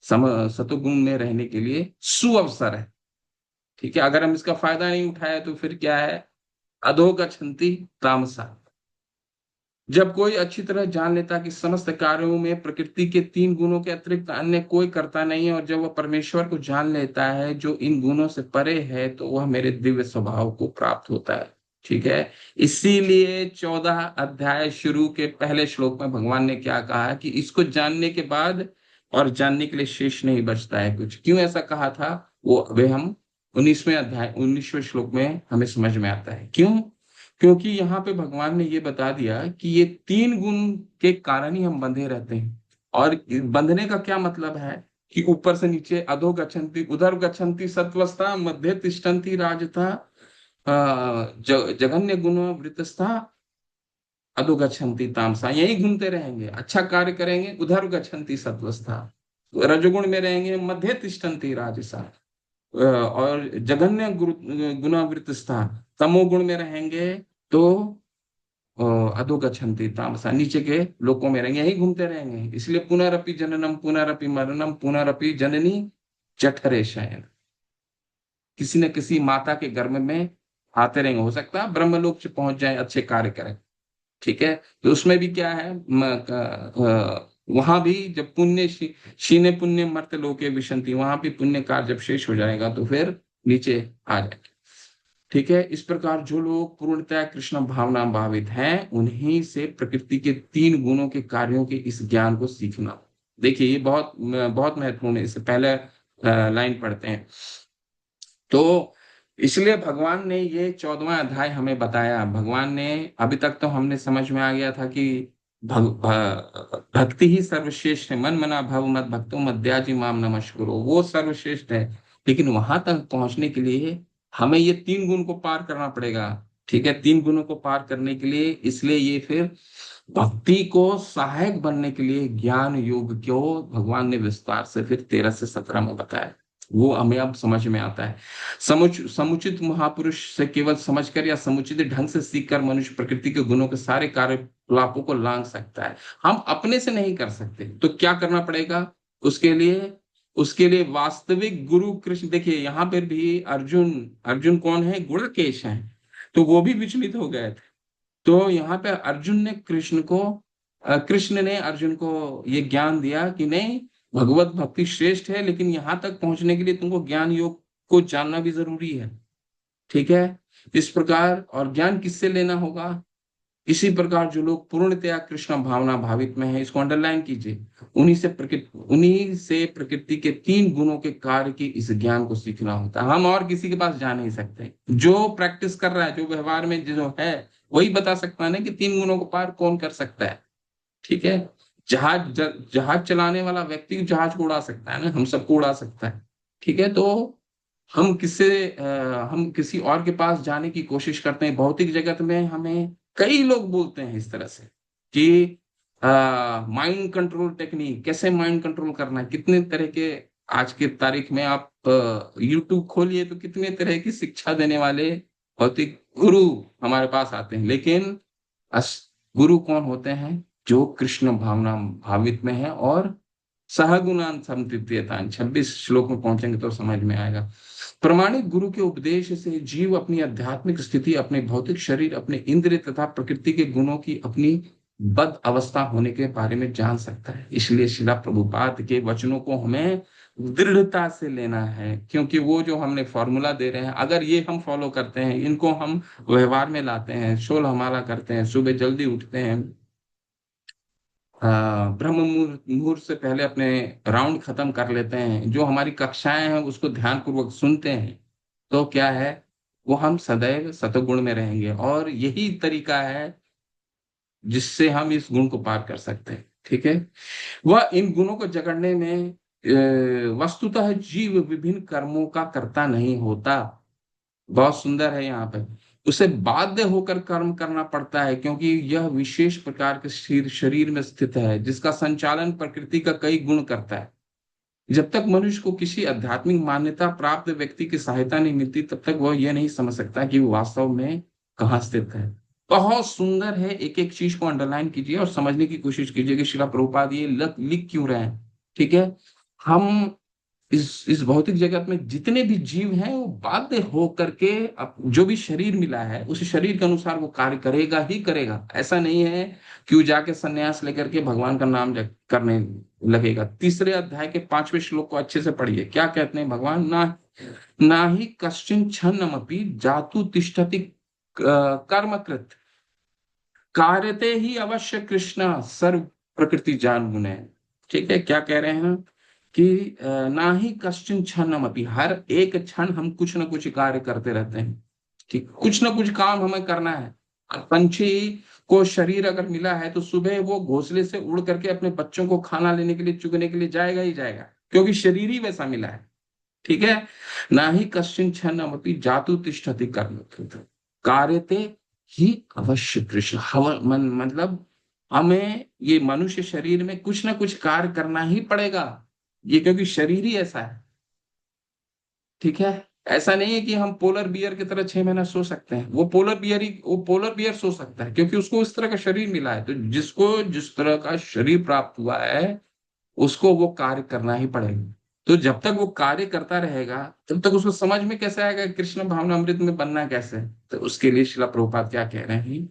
सतुगुण में रहने के लिए सुअवसर है। ठीक है। अगर हम इसका फायदा नहीं उठाए तो फिर क्या है? अधोगच्छन्ति तामसा। जब कोई अच्छी तरह जान लेता कि समस्त कार्यों में प्रकृति के 3 गुणों के अतिरिक्त अन्य कोई करता नहीं है, और जब वह परमेश्वर को जान लेता है जो इन गुणों से परे है, तो वह मेरे दिव्य स्वभाव को प्राप्त होता है। ठीक है। इसीलिए 14 अध्याय शुरू के पहले श्लोक में भगवान ने क्या कहा कि इसको जानने के बाद और जानने के लिए शेष नहीं बचता है कुछ। क्यों ऐसा कहा था वो वे हम 19वें श्लोक में हमें समझ में आता है। क्यों? क्योंकि यहाँ पे भगवान ने ये बता दिया कि ये 3 गुण के कारण ही हम बंधे रहते हैं। और बंधने का क्या मतलब है कि ऊपर से नीचे अधो गच्छन्ति, उधर गच्छन्ति सत्वस्था, मध्य तिष्ठन्ति राजथा, जघन्य गुण वृतस्था, अधो गच्छन्ति तामसा। यही घूमते रहेंगे। अच्छा कार्य करेंगे उधर गच्छन्ति सत्वस्था, रजोगुण में रहेंगे मध्य तिष्ठन्ति राजसा, और जघन्य गुणावृतस्था, तमोगुण में रहेंगे तो अधोगच्छन्ति तामसा, नीचे के लोकों में रहेंगे। यही घूमते रहेंगे। इसलिए पुनरपि जननम पुनरपि मरणम पुनरपि जननी जठरे शयन, किसी न किसी माता के गर्भ में आते रहेंगे। हो सकता है ब्रह्मलोक से पहुंच जाए, अच्छे कार्य करें। ठीक है। तो उसमें भी क्या है? वहां भी जब शीने पुण्य मर्त लोके विशंति, वहां भी पुण्य कार्य जब शेष हो जाएगा तो फिर नीचे आ जाएगा। ठीक है। इस प्रकार जो लोग पूर्णतः कृष्ण भावना भावित हैं, उन्हीं से प्रकृति के 3 गुणों के कार्यों के इस ज्ञान को सीखना। देखिए ये बहुत बहुत महत्वपूर्ण है। इससे पहले लाइन पढ़ते हैं। तो इसलिए भगवान ने ये 14वां अध्याय हमें बताया। भगवान ने, अभी तक तो हमने समझ में आ गया था कि भक्ति ही सर्वश्रेष्ठ है। मन मना भव मत भक्तो मद्याजी माम नमस्कुरो, वो सर्वश्रेष्ठ है। लेकिन वहां तक पहुंचने के लिए हमें ये 3 गुण को पार करना पड़ेगा। ठीक है। 3 गुणों को पार करने के लिए, इसलिए ये फिर भक्ति को सहायक बनने के लिए ज्ञान योग को भगवान ने विस्तार से फिर 13 से 17 में बताया। वो हमें अब समझ में आता है। समुचित महापुरुष से केवल समझकर या समुचित ढंग से सीखकर मनुष्य प्रकृति के गुणों के सारे कार्यकलापों को लांघ सकता है। हम अपने से नहीं कर सकते। तो क्या करना पड़ेगा उसके लिए वास्तविक गुरु कृष्ण। देखिए यहाँ पर भी अर्जुन कौन है? गुणकेश है। तो वो भी विचलित हो गए थे। तो यहाँ पे कृष्ण ने अर्जुन को ये ज्ञान दिया कि नहीं, भगवत भक्ति श्रेष्ठ है, लेकिन यहां तक पहुंचने के लिए तुमको ज्ञान योग को जानना भी जरूरी है। ठीक है। इस प्रकार, और ज्ञान किससे लेना होगा? इसी प्रकार जो लोग पूर्णतया कृष्ण भावना भावित में है, इसको अंडरलाइन कीजिए, उन्हीं से प्रकृति के 3 गुणों के कार्य की इस ज्ञान को सीखना होता है। हम और किसी के पास जा नहीं सकते। जो प्रैक्टिस कर रहा है, जो व्यवहार में जो है, वही बता सकता है ना कि 3 गुणों को पार कौन कर सकता है। ठीक है। जहाज चलाने वाला व्यक्ति जहाज को उड़ा सकता है ना, हम सबको उड़ा सकता है। ठीक है। तो हम किसी और के पास जाने की कोशिश करते हैं। भौतिक जगत में हमें कई लोग बोलते हैं इस तरह से कि माइंड कंट्रोल टेक्निक, कैसे माइंड कंट्रोल करना है। कितने तरह के आज के तारीख में आप यूट्यूब खोलिए तो कितने तरह की शिक्षा देने वाले भौतिक गुरु हमारे पास आते हैं। लेकिन गुरु कौन होते हैं? जो कृष्ण भावना भावित में है और सहगुणान संतृप्यतान। 26 श्लोक में पहुंचेंगे तो समझ में आएगा। प्रमाणिक गुरु के उपदेश से जीव अपनी आध्यात्मिक स्थिति, अपने भौतिक शरीर, अपने इंद्रिय तथा प्रकृति के गुणों की अपनी बद अवस्था होने के बारे में जान सकता है। इसलिए शिला प्रभुपाद के वचनों को हमें दृढ़ता से लेना है, क्योंकि वो जो हमने फॉर्मूला दे रहे हैं, अगर ये हम फॉलो करते हैं, इनको हम व्यवहार में लाते हैं, शोल हमारा करते हैं, सुबह जल्दी उठते हैं, ब्रह्म मुहूर्त से पहले अपने राउंड खत्म कर लेते हैं, जो हमारी कक्षाएं हैं उसको ध्यान पूर्वक सुनते हैं, तो क्या है, वो हम सदैव सतगुण में रहेंगे। और यही तरीका है जिससे हम इस गुण को पार कर सकते हैं। ठीक है। वह इन गुणों को जगड़ने में वस्तुतः जीव विभिन्न कर्मों का कर्ता नहीं होता। बहुत सुंदर है यहाँ पे। उसे बाध्य होकर कर्म करना पड़ता है, क्योंकि यह विशेष प्रकार के शरीर में स्थित है जिसका संचालन प्रकृति का कई गुण करता है। जब तक मनुष्य को किसी आध्यात्मिक मान्यता प्राप्त व्यक्ति की सहायता नहीं मिलती, तब तक वह यह नहीं समझ सकता कि वो वास्तव में कहाँ स्थित है। बहुत सुंदर है। एक एक चीज को अंडरलाइन कीजिए और समझने की कोशिश कीजिए कि श्रील प्रभुपाद ये लिख क्यों रहे हैं। ठीक है। हम इस भौतिक जगत में जितने भी जीव हैं, वो बाध्य हो करके जो भी शरीर मिला है उस शरीर के अनुसार वो कार्य करेगा ही करेगा। ऐसा नहीं है कि वो जाके संन्यास लेकर के भगवान का नाम करने लगेगा। 3 अध्याय के 5वें श्लोक को अच्छे से पढ़िए। क्या कहते हैं भगवान? ना ही कश्चिन छन्नमपि जातु तिष्ठति कर्मकृत कार्यते ही अवश्य कृष्ण सर्व प्रकृति जान गुण है। ठीक है। क्या कह रहे हैं कि ना ही कश्चिन क्षणमपि, हर एक क्षण हम कुछ ना कुछ कार्य करते रहते हैं। ठीक, कुछ ना कुछ काम हमें करना है। पंछी को शरीर अगर मिला है तो सुबह वो घोंसले से उड़ करके अपने बच्चों को खाना लेने के लिए, चुगने के लिए जाएगा ही जाएगा, क्योंकि शरीर ही वैसा मिला है। ठीक है। ना ही कश्चिन क्षणमपि जातु तिष्ठति कर्म कार्यते ही अवश्य कृष्ण। मतलब हमें ये मनुष्य शरीर में कुछ ना कुछ कार्य करना ही पड़ेगा, ये क्योंकि शरीर ही ऐसा है। ठीक है। ऐसा नहीं है कि हम पोलर बियर की तरह 6 महीना सो सकते हैं। वो पोलर बियर सो सकता है क्योंकि उसको उस तरह का शरीर मिला है। तो जिसको जिस तरह का शरीर प्राप्त हुआ है उसको वो कार्य करना ही पड़ेगा। तो जब तक वो कार्य करता रहेगा तब तक उसको समझ में कैसे आएगा कृष्ण भावना अमृत में बनना कैसे। तो उसके लिए श्रील प्रभुपाद क्या कह रहे हैं,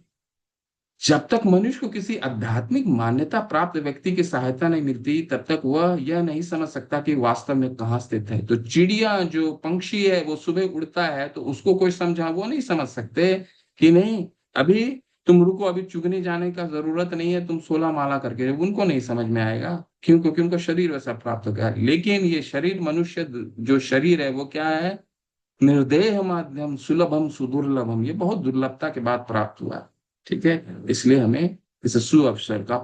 जब तक मनुष्य को किसी आध्यात्मिक मान्यता प्राप्त व्यक्ति की सहायता नहीं मिलती, तब तक वह यह नहीं समझ सकता कि वास्तव में कहाँ स्थित है। तो चिड़िया, जो पंक्षी है, वो सुबह उड़ता है तो उसको कोई समझा, वो नहीं समझ सकते कि नहीं अभी तुम रुको, अभी चुगने जाने का जरूरत नहीं है, तुम 16 माला करके। उनको नहीं समझ में आएगा। क्यों? क्योंकि उनका शरीर वैसा प्राप्त हो गया है। लेकिन ये शरीर, मनुष्य जो शरीर है, वो क्या है? निर्देह माध्यम सुलभम सुदुर्लभम, ये बहुत दुर्लभता के बाद प्राप्त हुआ है। ठीक है। इसलिए हमें इस सुअवसर का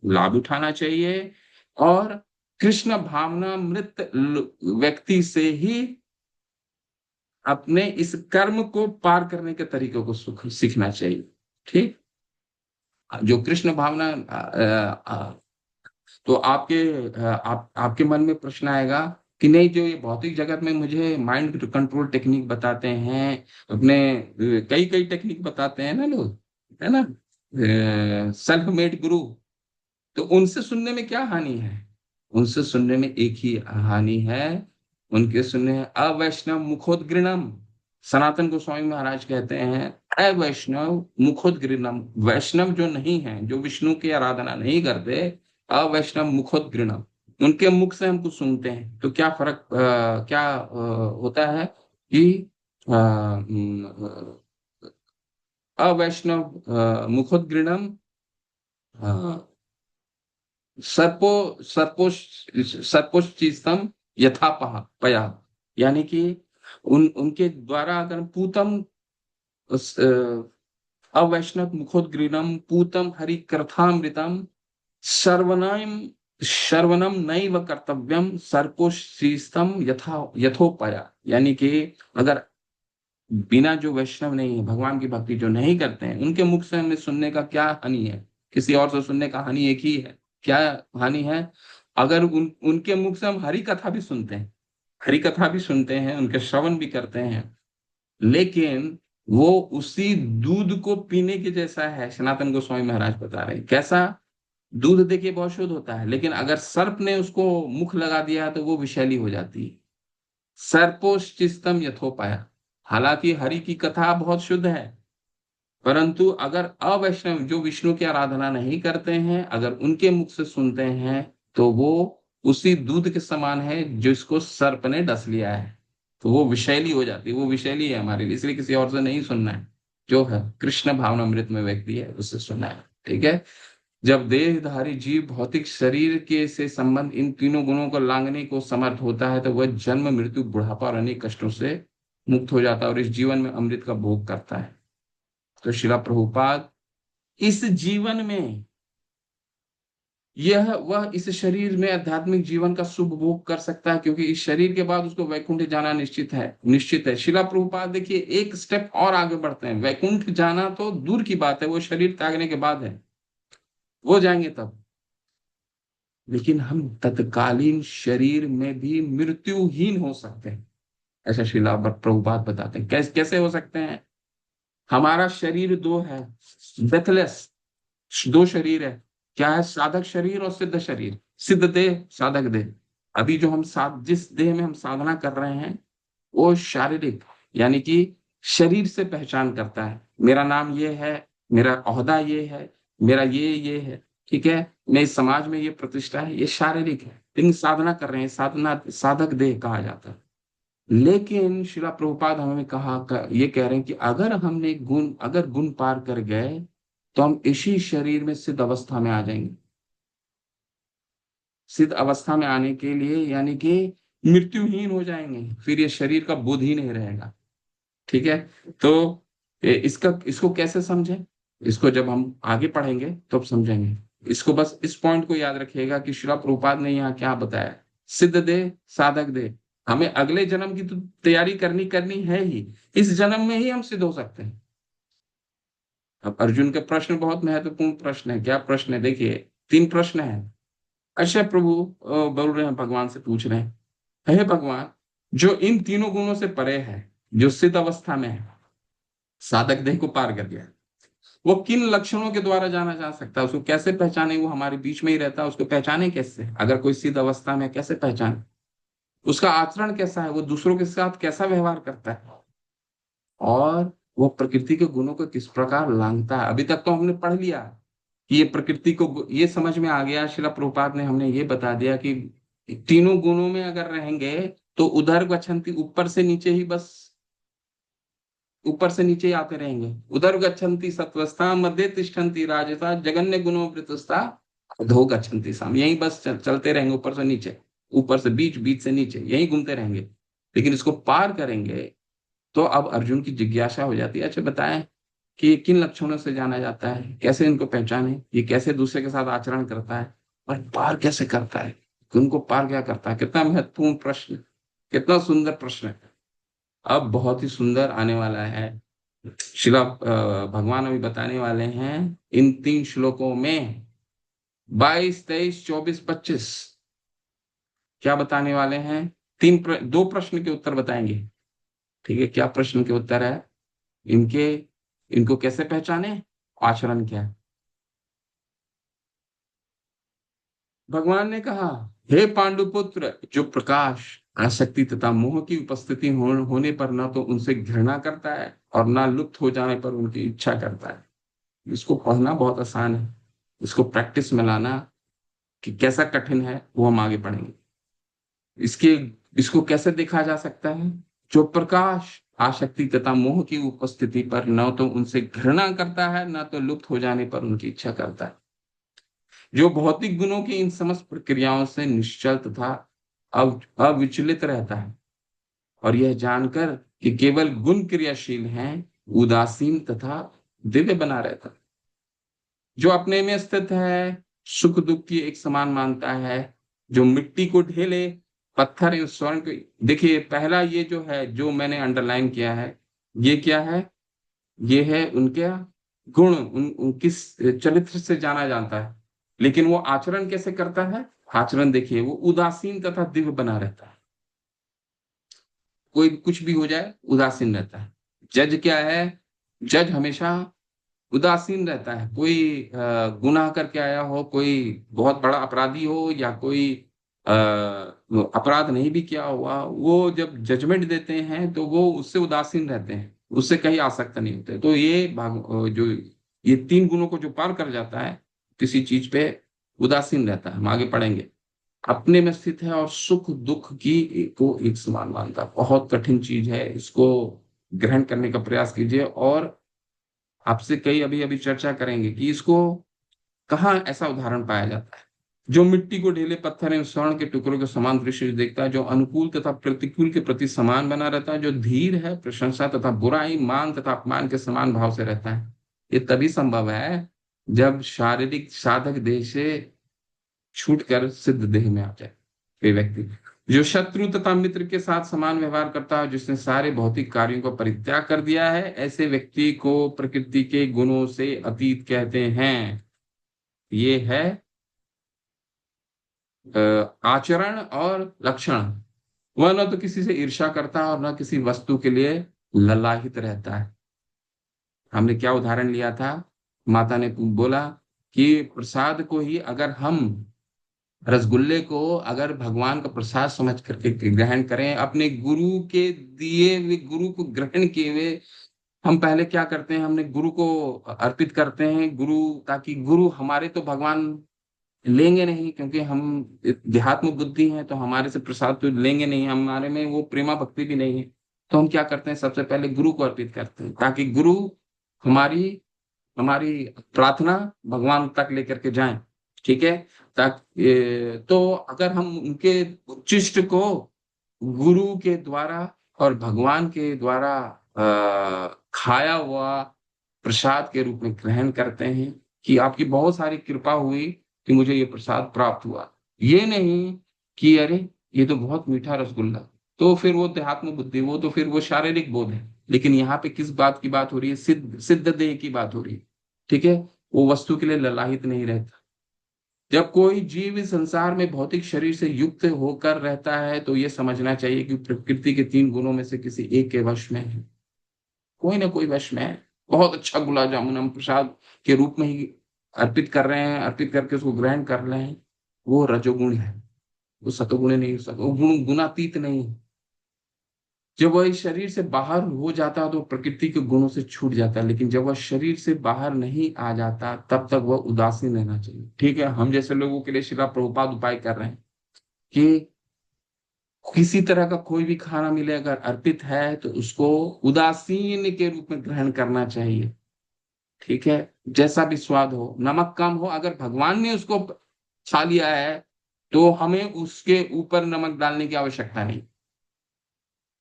लाभ उठाना चाहिए और कृष्ण भावना मृत व्यक्ति से ही अपने इस कर्म को पार करने के तरीकों को सीखना चाहिए। ठीक। जो कृष्ण भावना तो आपके मन में प्रश्न आएगा कि नहीं, जो ये भौतिक जगत में मुझे माइंड कंट्रोल टेक्निक बताते हैं, अपने कई कई टेक्निक बताते हैं ना लोग, है ना, सेल्फ मेड गुरु, तो उनसे सुनने में क्या हानि है? उनसे सुनने में एक ही हानि है, उनके सुनने अवैष्णव मुखोदग्रीणम। सनातन गोस्वामी महाराज कहते हैं अवैष्णव मुखोदग्रीणम। वैष्णव जो नहीं है, जो विष्णु की आराधना नहीं करते, अवैष्णव मुखोदग्रीणम, उनके मुख से हम कुछ सुनते हैं तो क्या फर्क होता है कि अवैष्णव मुखोद्गृणम सर्पो सर्पोच्चिस्तम यथा पया, यानी कि उनके द्वारा अगर पूतम अवैष्णव मुखोद्गृणम पूतम हरि कथामृतम सर्वनम श्रवणम नैव कर्तव्यम सर्पोच्चिस्तम यथोपया, यानी कि अगर बिना जो वैष्णव नहीं है, भगवान की भक्ति जो नहीं करते हैं, उनके मुख से हमें सुनने का क्या हानि है? किसी और से सुनने का हानि एक ही है। क्या हानि है? अगर उनके मुख से हम हरि कथा भी सुनते हैं, हरि कथा भी सुनते हैं, उनके श्रवण भी करते हैं, लेकिन वो उसी दूध को पीने के जैसा है। सनातन गोस्वामी महाराज बता रहे हैं कैसा। दूध देखिए बहुत शुद्ध होता है, लेकिन अगर सर्प ने उसको मुख लगा दिया तो वो विषैली हो जाती है। सर्पोश्चिस्तम यथोपाया, हालांकि हरि की कथा बहुत शुद्ध है, परंतु अगर अवैष्णव जो विष्णु की आराधना नहीं करते हैं, अगर उनके मुख से सुनते हैं, तो वो उसी दूध के समान है जिसको सर्प ने डस लिया है, तो वो विषैली हो जाती है। वो विषैली है हमारे लिए, इसलिए किसी और से नहीं सुनना है। जो है कृष्ण भावनामृत में व्यक्ति है, उससे सुनना है। ठीक है। जब देहधारी जीव भौतिक शरीर के से संबंध इन तीनों गुणों को लांघने को समर्थ होता है, तो वह जन्म मृत्यु बुढ़ापा और अनेक कष्टों से मुक्त हो जाता है और इस जीवन में अमृत का भोग करता है। तो शिला प्रभुपाद इस जीवन में वह इस शरीर में आध्यात्मिक जीवन का शुभ भोग कर सकता है, क्योंकि इस शरीर के बाद उसको वैकुंठ जाना निश्चित है। शिला प्रभुपाद देखिए एक स्टेप और आगे बढ़ते हैं। वैकुंठ जाना तो दूर की बात है, वो शरीर त्यागने के बाद है, वो जाएंगे तब। लेकिन हम तत्कालीन शरीर में भी मृत्युहीन हो सकते हैं, ऐसा शिला प्रभुपाद बताते हैं। कैसे हो सकते हैं? हमारा शरीर दो है, डेथलेस, दो शरीर है। क्या है? साधक शरीर और सिद्ध शरीर। सिद्ध देह, साधक देह। अभी जो हम जिस देह में हम साधना कर रहे हैं, वो शारीरिक, यानी कि शरीर से पहचान करता है। मेरा नाम ये है, मेरा ओहदा ये है, मेरा ये है, ठीक है, मैं इस समाज में ये प्रतिष्ठा है, ये शारीरिक है। लेकिन साधना कर रहे हैं, साधना साधक देह कहा जाता है। लेकिन शिला प्रभुपाद हमें ये कह रहे हैं कि अगर गुण पार कर गए, तो हम इसी शरीर में सिद्ध अवस्था में आ जाएंगे। सिद्ध अवस्था में आने के लिए यानी कि मृत्युहीन हो जाएंगे, फिर ये शरीर का बोध ही नहीं रहेगा। ठीक है। तो इसको कैसे समझें? इसको जब हम आगे पढ़ेंगे तो अब समझेंगे। इसको बस इस पॉइंट को याद रखिएगा कि शिला प्रभुपाद ने यहाँ क्या बताया। सिद्ध देह, साधक देह। हमें अगले जन्म की तो तैयारी करनी है ही, इस जन्म में ही हम सिद्ध हो सकते हैं। अब अर्जुन का प्रश्न बहुत महत्वपूर्ण प्रश्न है। क्या प्रश्न है? देखिए 3 प्रश्न है। अच्छा प्रभु बोल रहे हैं, भगवान से पूछ रहे हैं, हे भगवान, जो इन तीनों गुणों से परे है, जो सिद्ध अवस्था में है, साधक देह को पार कर गया, वो किन लक्षणों के द्वारा जाना जा सकता है? उसको कैसे पहचाने? वो हमारे बीच में ही रहता है, उसको पहचाने कैसे? अगर कोई सिद्ध अवस्था में कैसे पहचाने? उसका आचरण कैसा है? वो दूसरों के साथ कैसा व्यवहार करता है? और वो प्रकृति के गुणों को किस प्रकार लांघता है? अभी तक तो हमने पढ़ लिया कि ये प्रकृति को, ये समझ में आ गया। शिला प्रभुपाद ने हमने ये बता दिया कि तीनों गुणों में अगर रहेंगे तो उधर गच्छन्ति, ऊपर से नीचे ही, बस ऊपर से नीचे ही आते रहेंगे। उधर गच्छन्ति सत्वस्था, मध्य तिष्ठन्ति राजसा, जगन्य गुणों वृतस्था, अधो गच्छन्ति साम। यही बस चलते रहेंगे, ऊपर से नीचे, ऊपर से बीच, बीच से नीचे, यही घूमते रहेंगे। लेकिन इसको पार करेंगे तो अब अर्जुन की जिज्ञासा हो जाती है, अच्छा बताएं कि किन लक्षणों से जाना जाता है, कैसे इनको पहचाने, ये कैसे दूसरे के साथ आचरण करता है और पार कैसे करता है, उनको पार क्या करता है? कितना महत्वपूर्ण प्रश्न, कितना सुंदर प्रश्न है। अब बहुत ही सुंदर आने वाला है। शिला भगवान अभी बताने वाले हैं इन 3 श्लोकों में 22, 23, 24, 25 क्या बताने वाले हैं? 2 प्रश्न के उत्तर बताएंगे। ठीक है। क्या प्रश्न के उत्तर है? इनको कैसे पहचाने, आचरण क्या है? भगवान ने कहा, हे पांडुपुत्र, जो प्रकाश, आसक्ति तथा मोह की उपस्थिति होने पर न तो उनसे घृणा करता है और न लुप्त हो जाने पर उनकी इच्छा करता है। इसको पढ़ना बहुत आसान है, इसको प्रैक्टिस में लाना कि कैसा कठिन है वो हम आगे पढ़ेंगे। इसको कैसे देखा जा सकता है? जो प्रकाश, आसक्ति तथा मोह की उपस्थिति पर न तो उनसे घृणा करता है, न तो लुप्त हो जाने पर उनकी इच्छा करता है। जो भौतिक गुणों की इन समस्त प्रक्रियाओं से निश्चल तथा अविचलित रहता है और यह जानकर कि केवल गुण क्रियाशील हैं, उदासीन तथा दिव्य बना रहता है। जो अपने में स्थित है, सुख दुख की एक समान मानता है, जो मिट्टी को ढेले, पत्थर एवं स्वर्ण को। देखिए पहला ये जो है, जो मैंने अंडरलाइन किया है, ये क्या है? ये है उनके गुण, किस चरित्र से जाना जाता है। लेकिन वो आचरण कैसे करता है? आचरण देखिए, वो उदासीन तथा दिव्य बना रहता है। कोई कुछ भी हो जाए उदासीन रहता है। जज क्या है? जज हमेशा उदासीन रहता है। कोई गुनाह करके आया हो, कोई बहुत बड़ा अपराधी हो या कोई अपराध नहीं भी किया हुआ, वो जब जजमेंट देते हैं तो वो उससे उदासीन रहते हैं, उससे कहीं आसक्त नहीं होते। तो ये जो ये तीन गुणों को जो पार कर जाता है, किसी चीज पे उदासीन रहता है। हम आगे पढ़ेंगे। अपने में स्थित है और सुख दुख की को एक समान मानता है। बहुत कठिन चीज है, इसको ग्रहण करने का प्रयास कीजिए। और आपसे कई अभी अभी चर्चा करेंगे कि इसको कहाँ ऐसा उदाहरण पाया जाता है। जो मिट्टी को ढेले पत्थर एवं स्वर्ण के टुकड़ों के समान दृश्य देखता है, जो अनुकूल तथा प्रतिकूल के प्रति समान बना रहता है, जो धीर है, प्रशंसा तथा बुराई, मान तथा अपमान के समान भाव से रहता है। ये तभी संभव है जब शारीरिक साधक देह से छूटकर सिद्ध देह में आ जाए कोई व्यक्ति। जो शत्रु तथा मित्र के साथ समान व्यवहार करता है, जिसने सारे भौतिक कार्यों को परित्याग कर दिया है, ऐसे व्यक्ति को प्रकृति के गुणों से अतीत कहते हैं। ये है आचरण और लक्षण। वह न तो किसी से ईर्ष्या करता है और न किसी वस्तु के लिए ललाहित रहता है। हमने क्या उदाहरण लिया था? माता ने बोला कि प्रसाद को ही अगर हम, रसगुल्ले को अगर भगवान का प्रसाद समझ करके ग्रहण करें, अपने गुरु के दिए हुए, गुरु को ग्रहण किए हुए, हम पहले क्या करते हैं? हमने गुरु को अर्पित करते हैं, गुरु, ताकि गुरु हमारे तो भगवान लेंगे नहीं, क्योंकि हम देहात्म बुद्धि हैं, तो हमारे से प्रसाद तो लेंगे नहीं, हमारे में वो प्रेमा भक्ति भी नहीं है। तो हम क्या करते हैं? सबसे पहले गुरु को अर्पित करते हैं, ताकि गुरु हमारी हमारी प्रार्थना भगवान तक लेकर के जाएं। ठीक है? ताकि तो अगर हम उनके उच्चिष्ट को गुरु के द्वारा और भगवान के द्वारा खाया हुआ प्रसाद के रूप में ग्रहण करते हैं कि आपकी बहुत सारी कृपा हुई कि मुझे ये प्रसाद प्राप्त हुआ, ये नहीं कि अरे ये तो बहुत मीठा रसगुल्ला, तो फिर वो देहात्म बुद्धि, वो तो फिर वो शारीरिक बोध है। लेकिन यहाँ पे किस बात की बात हो रही है? सिद्ध देह की बात हो रही है। ठीक है? वो वस्तु के लिए ललाहित नहीं रहता। जब कोई जीव इस संसार में भौतिक शरीर से युक्त होकर रहता है, तो ये समझना चाहिए कि प्रकृति के तीन गुणों में से किसी एक के वश में है, कोई ना कोई वश में है। बहुत अच्छा गुलाब जामुन हम प्रसाद के रूप में ही अर्पित कर रहे हैं, अर्पित करके उसको ग्रहण कर रहे हैं, वो रजोगुण है, वो सतोगुण नहीं, वो गुणातीत नहीं है। जब वह इस शरीर से बाहर हो जाता है तो प्रकृति के गुणों से छूट जाता है, लेकिन जब वह शरीर से बाहर नहीं आ जाता तब तक वह उदासीन रहना चाहिए। ठीक है? हम जैसे लोगों के लिए श्रील प्रभुपाद उपाय कर रहे हैं कि किसी तरह का कोई भी खाना मिले, अगर अर्पित है तो उसको उदासीन के रूप में ग्रहण करना चाहिए। ठीक है? जैसा भी स्वाद हो, नमक कम हो, अगर भगवान ने उसको खा लिया है तो हमें उसके ऊपर नमक डालने की आवश्यकता नहीं।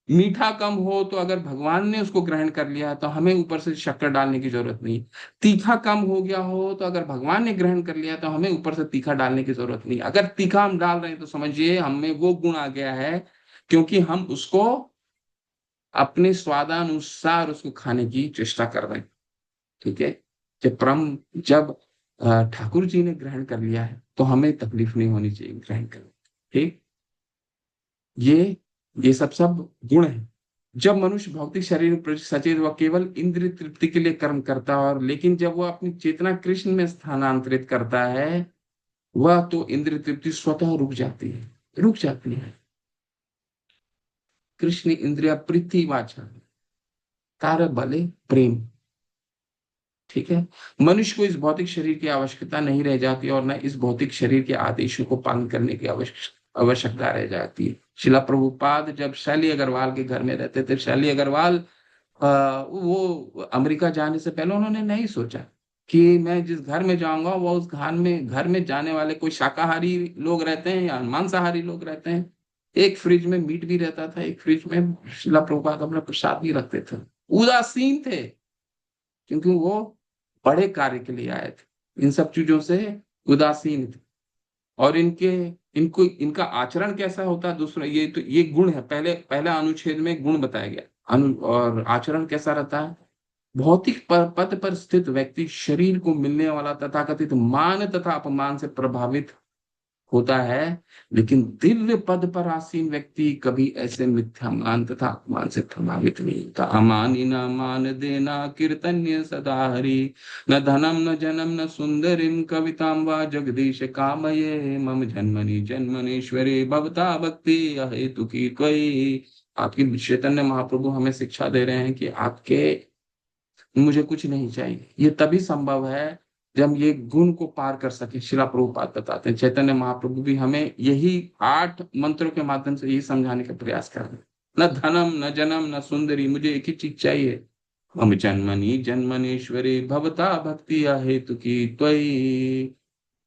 मीठा कम हो तो अगर भगवान ने उसको ग्रहण कर लिया तो हमें ऊपर से शक्कर डालने की जरूरत नहीं। तीखा कम हो गया हो तो अगर भगवान ने ग्रहण कर लिया तो हमें ऊपर से तीखा डालने की जरूरत नहीं। अगर तीखा हम डाल रहे हैं तो समझिए हमें वो गुण आ गया है, क्योंकि हम उसको अपने स्वादानुसार उसको खाने की चेष्टा कर रहे हैं। ठीक है? जब ठाकुर जी ने ग्रहण कर लिया है तो हमें तकलीफ नहीं होनी चाहिए ग्रहण करने। ठीक? ये सब गुण है। जब मनुष्य भौतिक शरीर में सचेत, वह केवल इंद्रिय तृप्ति के लिए कर्म करता है, और लेकिन जब वह अपनी चेतना कृष्ण में स्थानांतरित करता है, वह तो इंद्रिय तृप्ति स्वतः रुक जाती है। कृष्ण इंद्रिया प्रीति वाचा कार बले प्रेम। ठीक है? मनुष्य को इस भौतिक शरीर की आवश्यकता नहीं रह जाती और न इस भौतिक शरीर के आदेशों को पालन करने की आवश्यकता रह जाती है। शिला प्रभुपाद जब शैली अग्रवाल के घर में रहते थे, शैली अग्रवाल वो अमेरिका जाने से पहले उन्होंने नहीं सोचा कि मैं जिस घर में जाऊंगा वो उस घर में जाने वाले कोई शाकाहारी लोग रहते हैं या मांसाहारी लोग रहते हैं। एक फ्रिज में मीट भी रहता था, एक फ्रिज में शिला प्रभुपाद अपना प्रसाद भी रखते थे। उदासीन थे, क्योंकि वो बड़े कार्य के लिए आए थे, इन सब चीजों से उदासीन थे। और इनका आचरण कैसा होता है, दूसरा ये गुण है, पहले पहला अनुच्छेद में गुण बताया गया। और आचरण कैसा रहता है? भौतिक पद पर स्थित व्यक्ति शरीर को मिलने वाला तथाकथित मान तथा अपमान से प्रभावित होता है, लेकिन दिव्य पद पर आसीन व्यक्ति कभी ऐसे मिथ्या मान तथा अपमान से प्रभावित नहीं होता। अमानी न मान देना कीर्तन्य सदा हरि, न धनम न जन्म न सुंदरिम कविताम वा जगदीश कामये, मम जन्मनि जन्मनीश्वरे भवता भक्ति अहेतु की त्वयि। आपकी चैतन्य महाप्रभु हमें शिक्षा दे रहे हैं कि मुझे कुछ नहीं चाहिए। ये तभी संभव है जब ये गुण को पार कर सके। शिला प्रभुपाद बताते हैं, चैतन्य महाप्रभु भी हमें यही 8 मंत्रों के माध्यम से यही समझाने का प्रयास कर रहे हैं। न धनम न जन्म न सुंदरी, मुझे एक ही चीज चाहिए, हम जन्मनी जन्मनेश्वरी भवता भक्ति हेतु की त्वयि।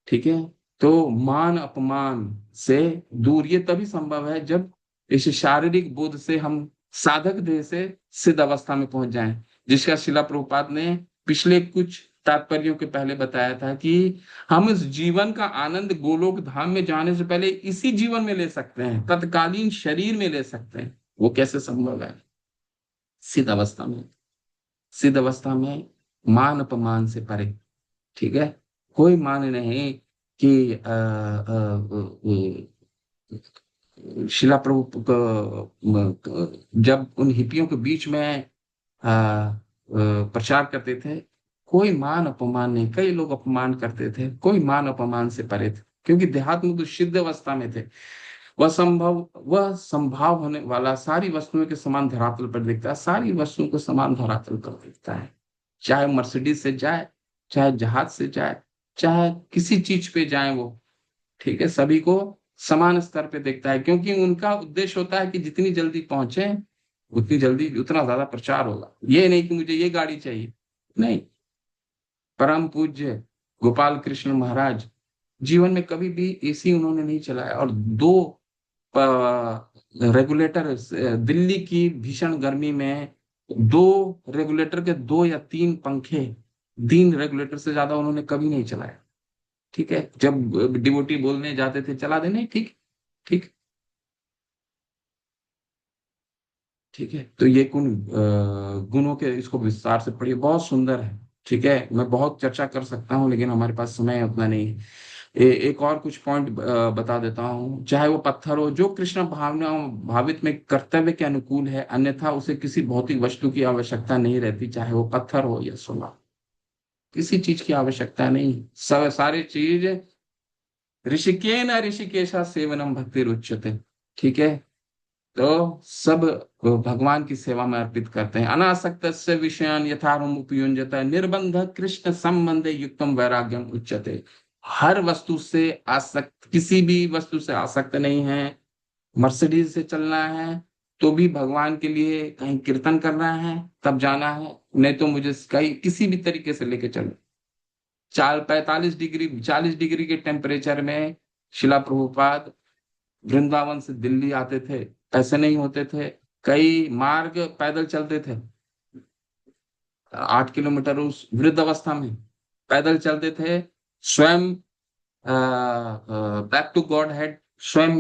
ठीक है, तो मान अपमान से दूर ये तभी संभव है जब इस शारीरिक बोध से हम साधक देह से सिद्ध अवस्था में पहुंच जाएं, जिसका शिला प्रभुपाद ने पिछले कुछ तात्पर्यों के पहले बताया था कि हम इस जीवन का आनंद गोलोक धाम में जाने से पहले इसी जीवन में ले सकते हैं, तत्कालीन शरीर में ले सकते हैं। वो कैसे संभव है? सिद्ध अवस्था में, सिद्ध अवस्था में मान अपमान से परे। ठीक है, कोई मान नहीं कि शिला प्रभु जब उन हिपियों के बीच में प्रचार करते थे, कोई मान अपमान नहीं। कई लोग अपमान करते थे, कोई मान अपमान से परे थे, क्योंकि देहात्म तो सिद्ध अवस्था में थे। वह संभाव होने वाला सारी वस्तुओं के समान धरातल पर दिखता है, सारी वस्तुओं को समान धरातल पर दिखता है, चाहे मर्सिडीज से जाए, चाहे जहाज से जाए, चाहे किसी चीज पे जाए वो। ठीक है, सभी को समान स्तर पे देखता है, क्योंकि उनका उद्देश्य होता है कि जितनी जल्दी पहुंचे उतनी जल्दी उतना ज्यादा प्रचार होगा। ये नहीं कि मुझे ये गाड़ी चाहिए, नहीं। परम पूज्य गोपाल कृष्ण महाराज जीवन में कभी भी एसी उन्होंने नहीं चलाया, और 2 रेगुलेटर, दिल्ली की भीषण गर्मी में 2 रेगुलेटर के 2 या 3 पंखे, 3 रेगुलेटर से ज्यादा उन्होंने कभी नहीं चलाया। ठीक है, जब डिवोटी बोलने जाते थे चला देने, ठीक ठीक ठीक है। तो ये गुणों के इसको विस्तार से पढ़िए, बहुत सुंदर है। ठीक है, मैं बहुत चर्चा कर सकता हूँ, लेकिन हमारे पास समय उतना नहीं है। एक और कुछ पॉइंट बता देता हूँ। चाहे वो पत्थर हो, जो कृष्ण भावना भावित में कर्तव्य के अनुकूल है, अन्यथा उसे किसी भौतिक वस्तु की आवश्यकता नहीं रहती, चाहे वो पत्थर हो या सोना, किसी चीज की आवश्यकता नहीं। सारी चीज ऋषिकेन ऋषिकेशा सेवनम भक्ति रुच्यते। ठीक है, तो सब भगवान की सेवा में अर्पित करते हैं। अनासक्त विषयान यथारूम उपयुंजत निर्बंध कृष्ण संबंधे युक्तम वैराग्यम उच्यते। हर वस्तु से आसक्त, किसी भी वस्तु से आसक्त नहीं है। मर्सिडीज से चलना है तो भी भगवान के लिए कहीं कीर्तन करना है तब जाना है, नहीं तो मुझे कहीं किसी भी तरीके से लेके चलो। 45 डिग्री 40 डिग्री के टेम्परेचर में शिला प्रभुपाद वृंदावन से दिल्ली आते थे, ऐसे नहीं होते थे। कई मार्ग पैदल चलते थे, 8 किलोमीटर उस वृद्ध अवस्था में पैदल चलते थे। स्वयं बैक टू गॉड हेड, स्वयं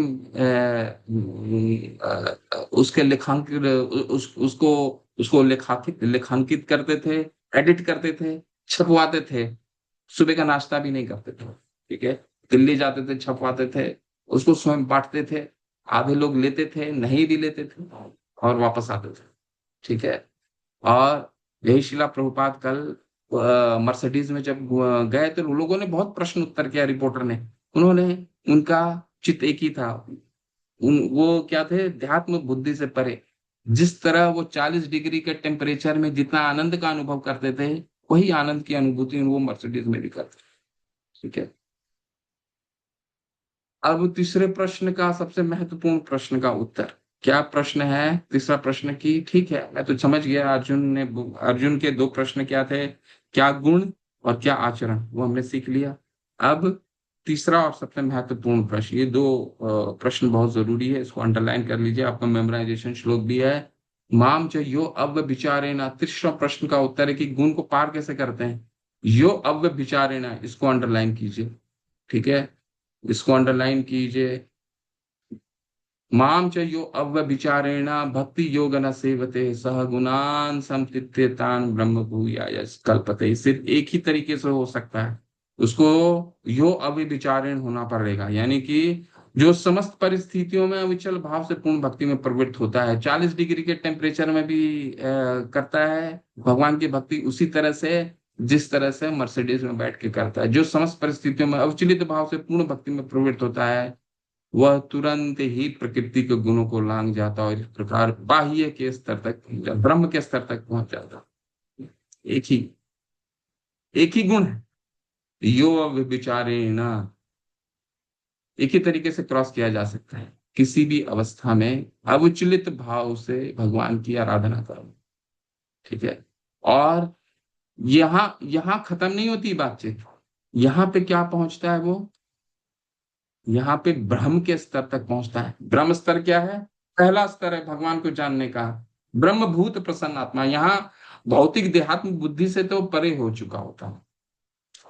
उसके लेखांकित उसको लेखांकित करते थे, एडिट करते थे, छपवाते थे। सुबह का नाश्ता भी नहीं करते थे। ठीक है, दिल्ली जाते थे, छपवाते थे, उसको स्वयं बांटते थे। आधे लोग लेते थे, नहीं भी लेते थे और वापस आते थे। ठीक है, और यही शिला प्रभुपाद कल मर्सिडीज में जब गए तो लोगों ने बहुत प्रश्न उत्तर किया, रिपोर्टर ने। उन्होंने, उनका चित्त एक ही था। वो क्या थे? ध्यात्म बुद्धि से परे। जिस तरह वो 40 डिग्री के टेम्परेचर में जितना आनंद का अनुभव करते थे, वही आनंद की अनुभूति वो मर्सिडीज में भी करते। ठीक है, अब तीसरे प्रश्न का, सबसे महत्वपूर्ण प्रश्न का उत्तर क्या प्रश्न है? तीसरा प्रश्न की, ठीक है मैं तो समझ गया, अर्जुन के दो प्रश्न क्या थे, क्या गुण और क्या आचरण, वो हमने सीख लिया। अब तीसरा और सबसे महत्वपूर्ण प्रश्न, ये दो प्रश्न बहुत जरूरी है, इसको अंडरलाइन कर लीजिए, आपका मेमोराइजेशन श्लोक भी है। माम च यो अव्यभिचारेण, तीसरा प्रश्न का उत्तर है कि गुण को पार कैसे करते हैं। यो अव्यभिचारेण, इसको अंडरलाइन कीजिए, ठीक है, इसको अंडरलाइन कीजिए। माम च यो अव्यभिचारेण भक्ति योग न सेवते सह गुणान संतीत्यतान ब्रह्म भूयाय कल्पते। सिर्फ एक ही तरीके से हो सकता है, उसको यो अव्यभिचारेण होना पड़ेगा, यानी कि जो समस्त परिस्थितियों में अविचल भाव से पूर्ण भक्ति में प्रवृत्त होता है, 40 डिग्री के टेम्परेचर में भी करता है भगवान की भक्ति, उसी तरह से जिस तरह से मर्सिडीज में बैठ के करता है। जो समस्त परिस्थितियों में अविचलित भाव से पूर्ण भक्ति में प्रवृत्त होता है, वह तुरंत ही प्रकृति के गुणों को लांग जाता और इस प्रकार बाह्य के स्तर तक, ब्रह्म के स्तर तक पहुंच जाता। एक ही गुण है, यो विचारेण, एक ही तरीके से क्रॉस किया जा सकता है, किसी भी अवस्था में अविचलित भाव से भगवान की आराधना करो, ठीक है। और यहां यहां खत्म नहीं होती बातचीत, यहां पे क्या पहुंचता है वो, यहाँ पे ब्रह्म के स्तर तक पहुंचता है। ब्रह्म स्तर क्या है? पहला स्तर है भगवान को जानने का, ब्रह्मभूत प्रसन्न आत्मा। यहाँ भौतिक देहात्म बुद्धि से तो परे हो चुका होता है,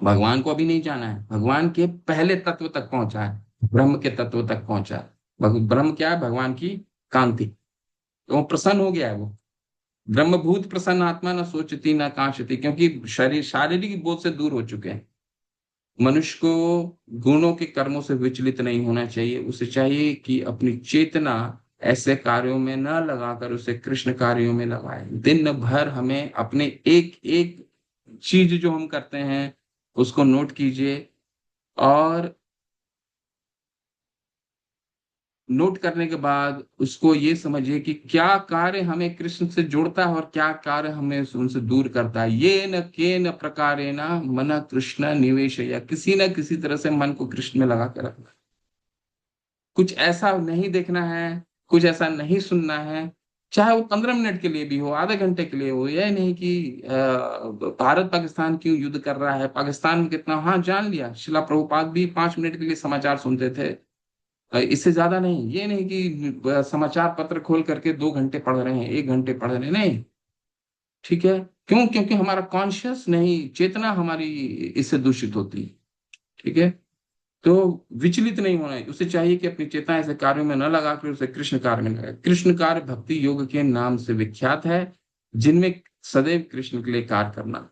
भगवान को अभी नहीं जाना है, भगवान के पहले तत्व तक पहुंचा है, ब्रह्म के तत्व तक पहुंचा है। ब्रह्म क्या है? भगवान की कांति, तो वो प्रसन्न हो गया है वो। ब्रह्मभूत प्रसन्न आत्मा न सोचती न कांक्षती, क्योंकि शरीर शारीरिक बोध से दूर हो चुके हैं। मनुष्य को गुणों के कर्मों से विचलित नहीं होना चाहिए, उसे चाहिए कि अपनी चेतना ऐसे कार्यों में न लगाकर उसे कृष्ण कार्यों में लगाए। दिन भर हमें अपने एक एक चीज जो हम करते हैं उसको नोट कीजिए, और नोट करने के बाद उसको ये समझिए कि क्या कार्य हमें कृष्ण से जोड़ता है और क्या कार्य हमें उनसे दूर करता है। ये न के न प्रकारे न मन कृष्ण निवेश, या किसी न किसी तरह से मन को कृष्ण में लगा कर रखना। कुछ ऐसा नहीं देखना है, कुछ ऐसा नहीं सुनना है, चाहे वो 15 मिनट के लिए भी हो, आधे घंटे के लिए हो। यह नहीं कि भारत पाकिस्तान क्यों युद्ध कर रहा है, पाकिस्तान में कितना, हाँ जान लिया, शिला प्रभुपाद भी 5 मिनट के लिए समाचार सुनते थे, इससे ज्यादा नहीं। ये नहीं कि समाचार पत्र खोल करके 2 घंटे पढ़ रहे हैं, 1 घंटे पढ़ रहे हैं, नहीं, ठीक है। क्यों? क्योंकि हमारा कॉन्शियस नहीं, चेतना हमारी इससे दूषित होती है, ठीक है। तो विचलित नहीं होना है, उसे चाहिए कि अपनी चेतना ऐसे कार्यों में न लगा कर उसे कृष्ण कार्य में लगाए। कृष्ण कार्य भक्ति योग के नाम से विख्यात है, जिनमें सदैव कृष्ण के लिए कार्य करना,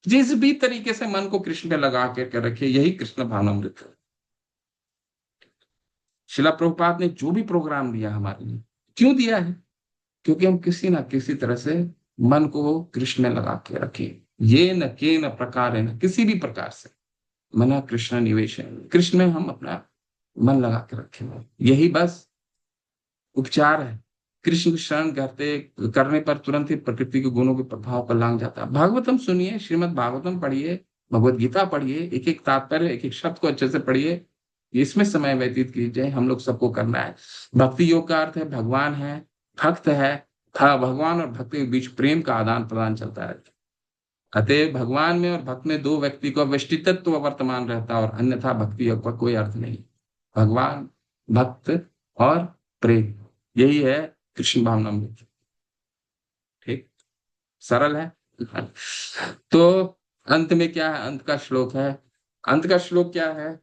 जिस भी तरीके से मन को कृष्ण पे लगा के रखे, यही कृष्ण भावनामृत है। शिला प्रभुपाद ने जो भी प्रोग्राम दिया हमारे लिए, क्यों दिया है? क्योंकि हम किसी ना किसी तरह से मन को कृष्ण में लगा के रखें। ये न के न प्रकार है, न किसी भी प्रकार से मना कृष्ण निवेश है, कृष्ण में हम अपना मन लगा के रखें, यही बस उपचार है। कृष्ण की शरण करने पर तुरंत ही प्रकृति के गुणों के प्रभाव पर लांग जाता है। भागवतम सुनिए, श्रीमद् भागवतम पढ़िए, भगवत गीता पढ़िए, एक एक तात्पर्य, एक एक शब्द को अच्छे से पढ़िए, इसमें समय व्यतीत कीजिए। हम लोग सबको करना है। भक्ति योग का अर्थ है भगवान है, भक्त है, भगवान और भक्ति के बीच प्रेम का आदान प्रदान चलता है। अतः भगवान में और भक्त में दो व्यक्ति का व्यष्टित्व वर्तमान रहता है, और अन्यथा भक्ति योग का कोई अर्थ नहीं। भगवान, भक्त और प्रेम, यही है कृष्ण भावनामृत। ठीक, सरल है। तो अंत में क्या है? अंत का श्लोक है। अंत का श्लोक क्या है?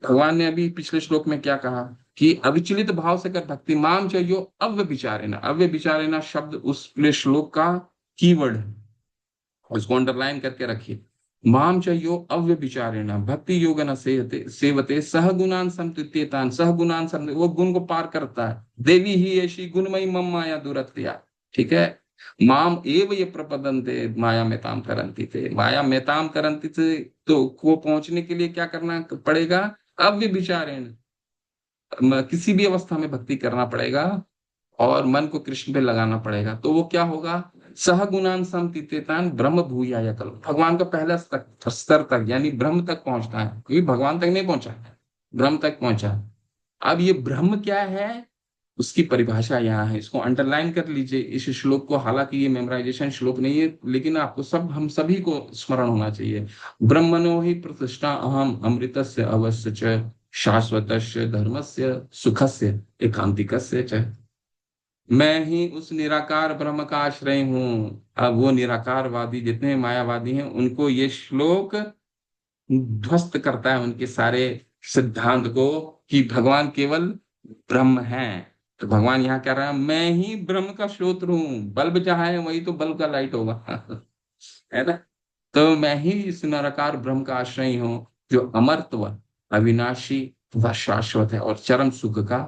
भगवान ने अभी पिछले श्लोक में क्या कहा कि अविचलित भाव से कर भक्ति, माम चाहिए अव्यभिचारेण। अव्यभिचारेण शब्द उस पूरे श्लोक का कीवर्ड है, उसको अंडरलाइन करके रखिए। माम चाहिए अव्यभिचारेण भक्ति योग न सेवते सह गुणान संतुत्यतान। सह गुणान, वो गुण को पार करता है। देवी ही ऐसी गुणमयी मम माया दुरत्या, ठीक है। माम एव ये प्रपदन्ते माया में ताम करंती थे, माया में ताम करंती थे। तो को पहुंचने के लिए क्या करना पड़ेगा? अव्यभिचारेण, किसी भी अवस्था में भक्ति करना पड़ेगा और मन को कृष्ण पे लगाना पड़ेगा। तो वो क्या होगा? सह गुणान समतीत्यतान ब्रह्म भूयाय कल। भगवान का पहला स्तर तक, यानी ब्रह्म तक पहुंचता है, क्योंकि भगवान तक नहीं पहुंचा है। ब्रह्म तक पहुंचा। अब ये ब्रह्म क्या है, उसकी परिभाषा यहाँ है, इसको अंडरलाइन कर लीजिए इस श्लोक को। हालांकि ये मेमोराइजेशन श्लोक नहीं है, लेकिन आपको हम सभी को स्मरण होना चाहिए। ब्रह्मणो ही प्रतिष्ठा अहम अमृतस्य अवस्य च शाश्वतस्य धर्मस्य सुखस्य एकांतिकस्य च। मैं ही उस निराकार ब्रह्म का आश्रय हूँ। अब वो निराकारवादी जितने मायावादी हैं उनको ये श्लोक ध्वस्त करता है, उनके सारे सिद्धांत को, कि भगवान केवल ब्रह्म है। तो भगवान यहाँ कह रहा है मैं ही ब्रह्म का स्रोत हूँ, बल्ब जहाँ है वही तो बल्ब का लाइट होगा है ना। तो मैं ही इस निराकार ब्रह्म का आश्रय हूँ, जो अमर्त्व, अविनाशी तथा शाश्वत है और चरम सुख का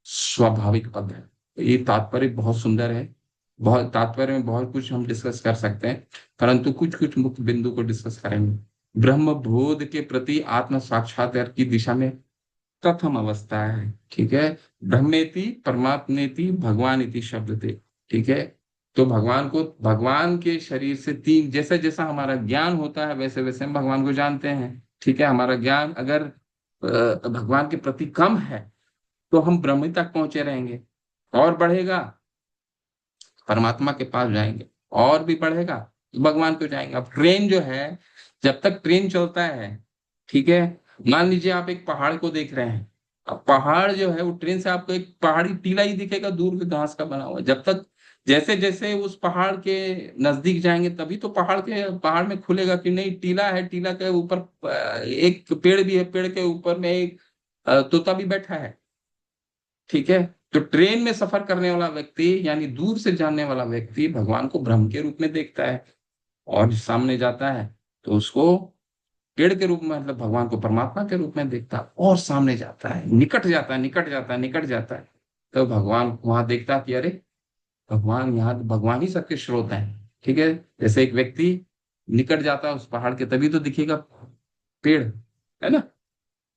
स्वाभाविक पद है। ये तात्पर्य बहुत सुंदर है, बहुत तात्पर्य में बहुत कुछ हम डिस्कस कर सकते हैं, परंतु कुछ कुछ मुख्य बिंदु को डिस्कस करेंगे। ब्रह्म बोध के प्रति आत्म साक्षात्कार की दिशा में प्रथम अवस्था है, ठीक है। ब्रह्मेति परमात्मेति भगवान इति शब्द थे, ठीक है। तो भगवान को, भगवान के शरीर से तीन, जैसा जैसा हमारा ज्ञान होता है वैसे वैसे हम भगवान को जानते हैं, ठीक है। हमारा ज्ञान अगर भगवान के प्रति कम है तो हम ब्रह्म तक पहुंचे रहेंगे, और बढ़ेगा परमात्मा के पास जाएंगे, और भी बढ़ेगा तो भगवान को जाएंगे। अब ट्रेन जो है, जब तक ट्रेन चलता है, ठीक है, मान लीजिए आप एक पहाड़ को देख रहे हैं, अब पहाड़ जो है वो ट्रेन से आपको एक पहाड़ी टीला ही दिखेगा दूर में घास का बना हुआ। जब तक, जैसे जैसे उस पहाड़ के नजदीक जाएंगे तभी तो पहाड़ में खुलेगा कि नहीं टीला है, टीला के ऊपर एक पेड़ भी है, पेड़ के ऊपर में एक तोता भी बैठा है, ठीक है। तो ट्रेन में सफर करने वाला व्यक्ति यानी दूर से जानने वाला व्यक्ति भगवान को ब्रह्म के रूप में देखता है, और सामने जाता है तो उसको पेड़ के रूप में, मतलब भगवान को परमात्मा के रूप में देखता है, और सामने जाता है, निकट जाता है, निकट जाता है, निकट जाता है, तो भगवान वहां देखता है कि अरे भगवान, यहाँ तो भगवान ही सबके स्रोत हैं, ठीक है। जैसे एक व्यक्ति निकट जाता है उस पहाड़ के तभी तो दिखेगा पेड़, है ना।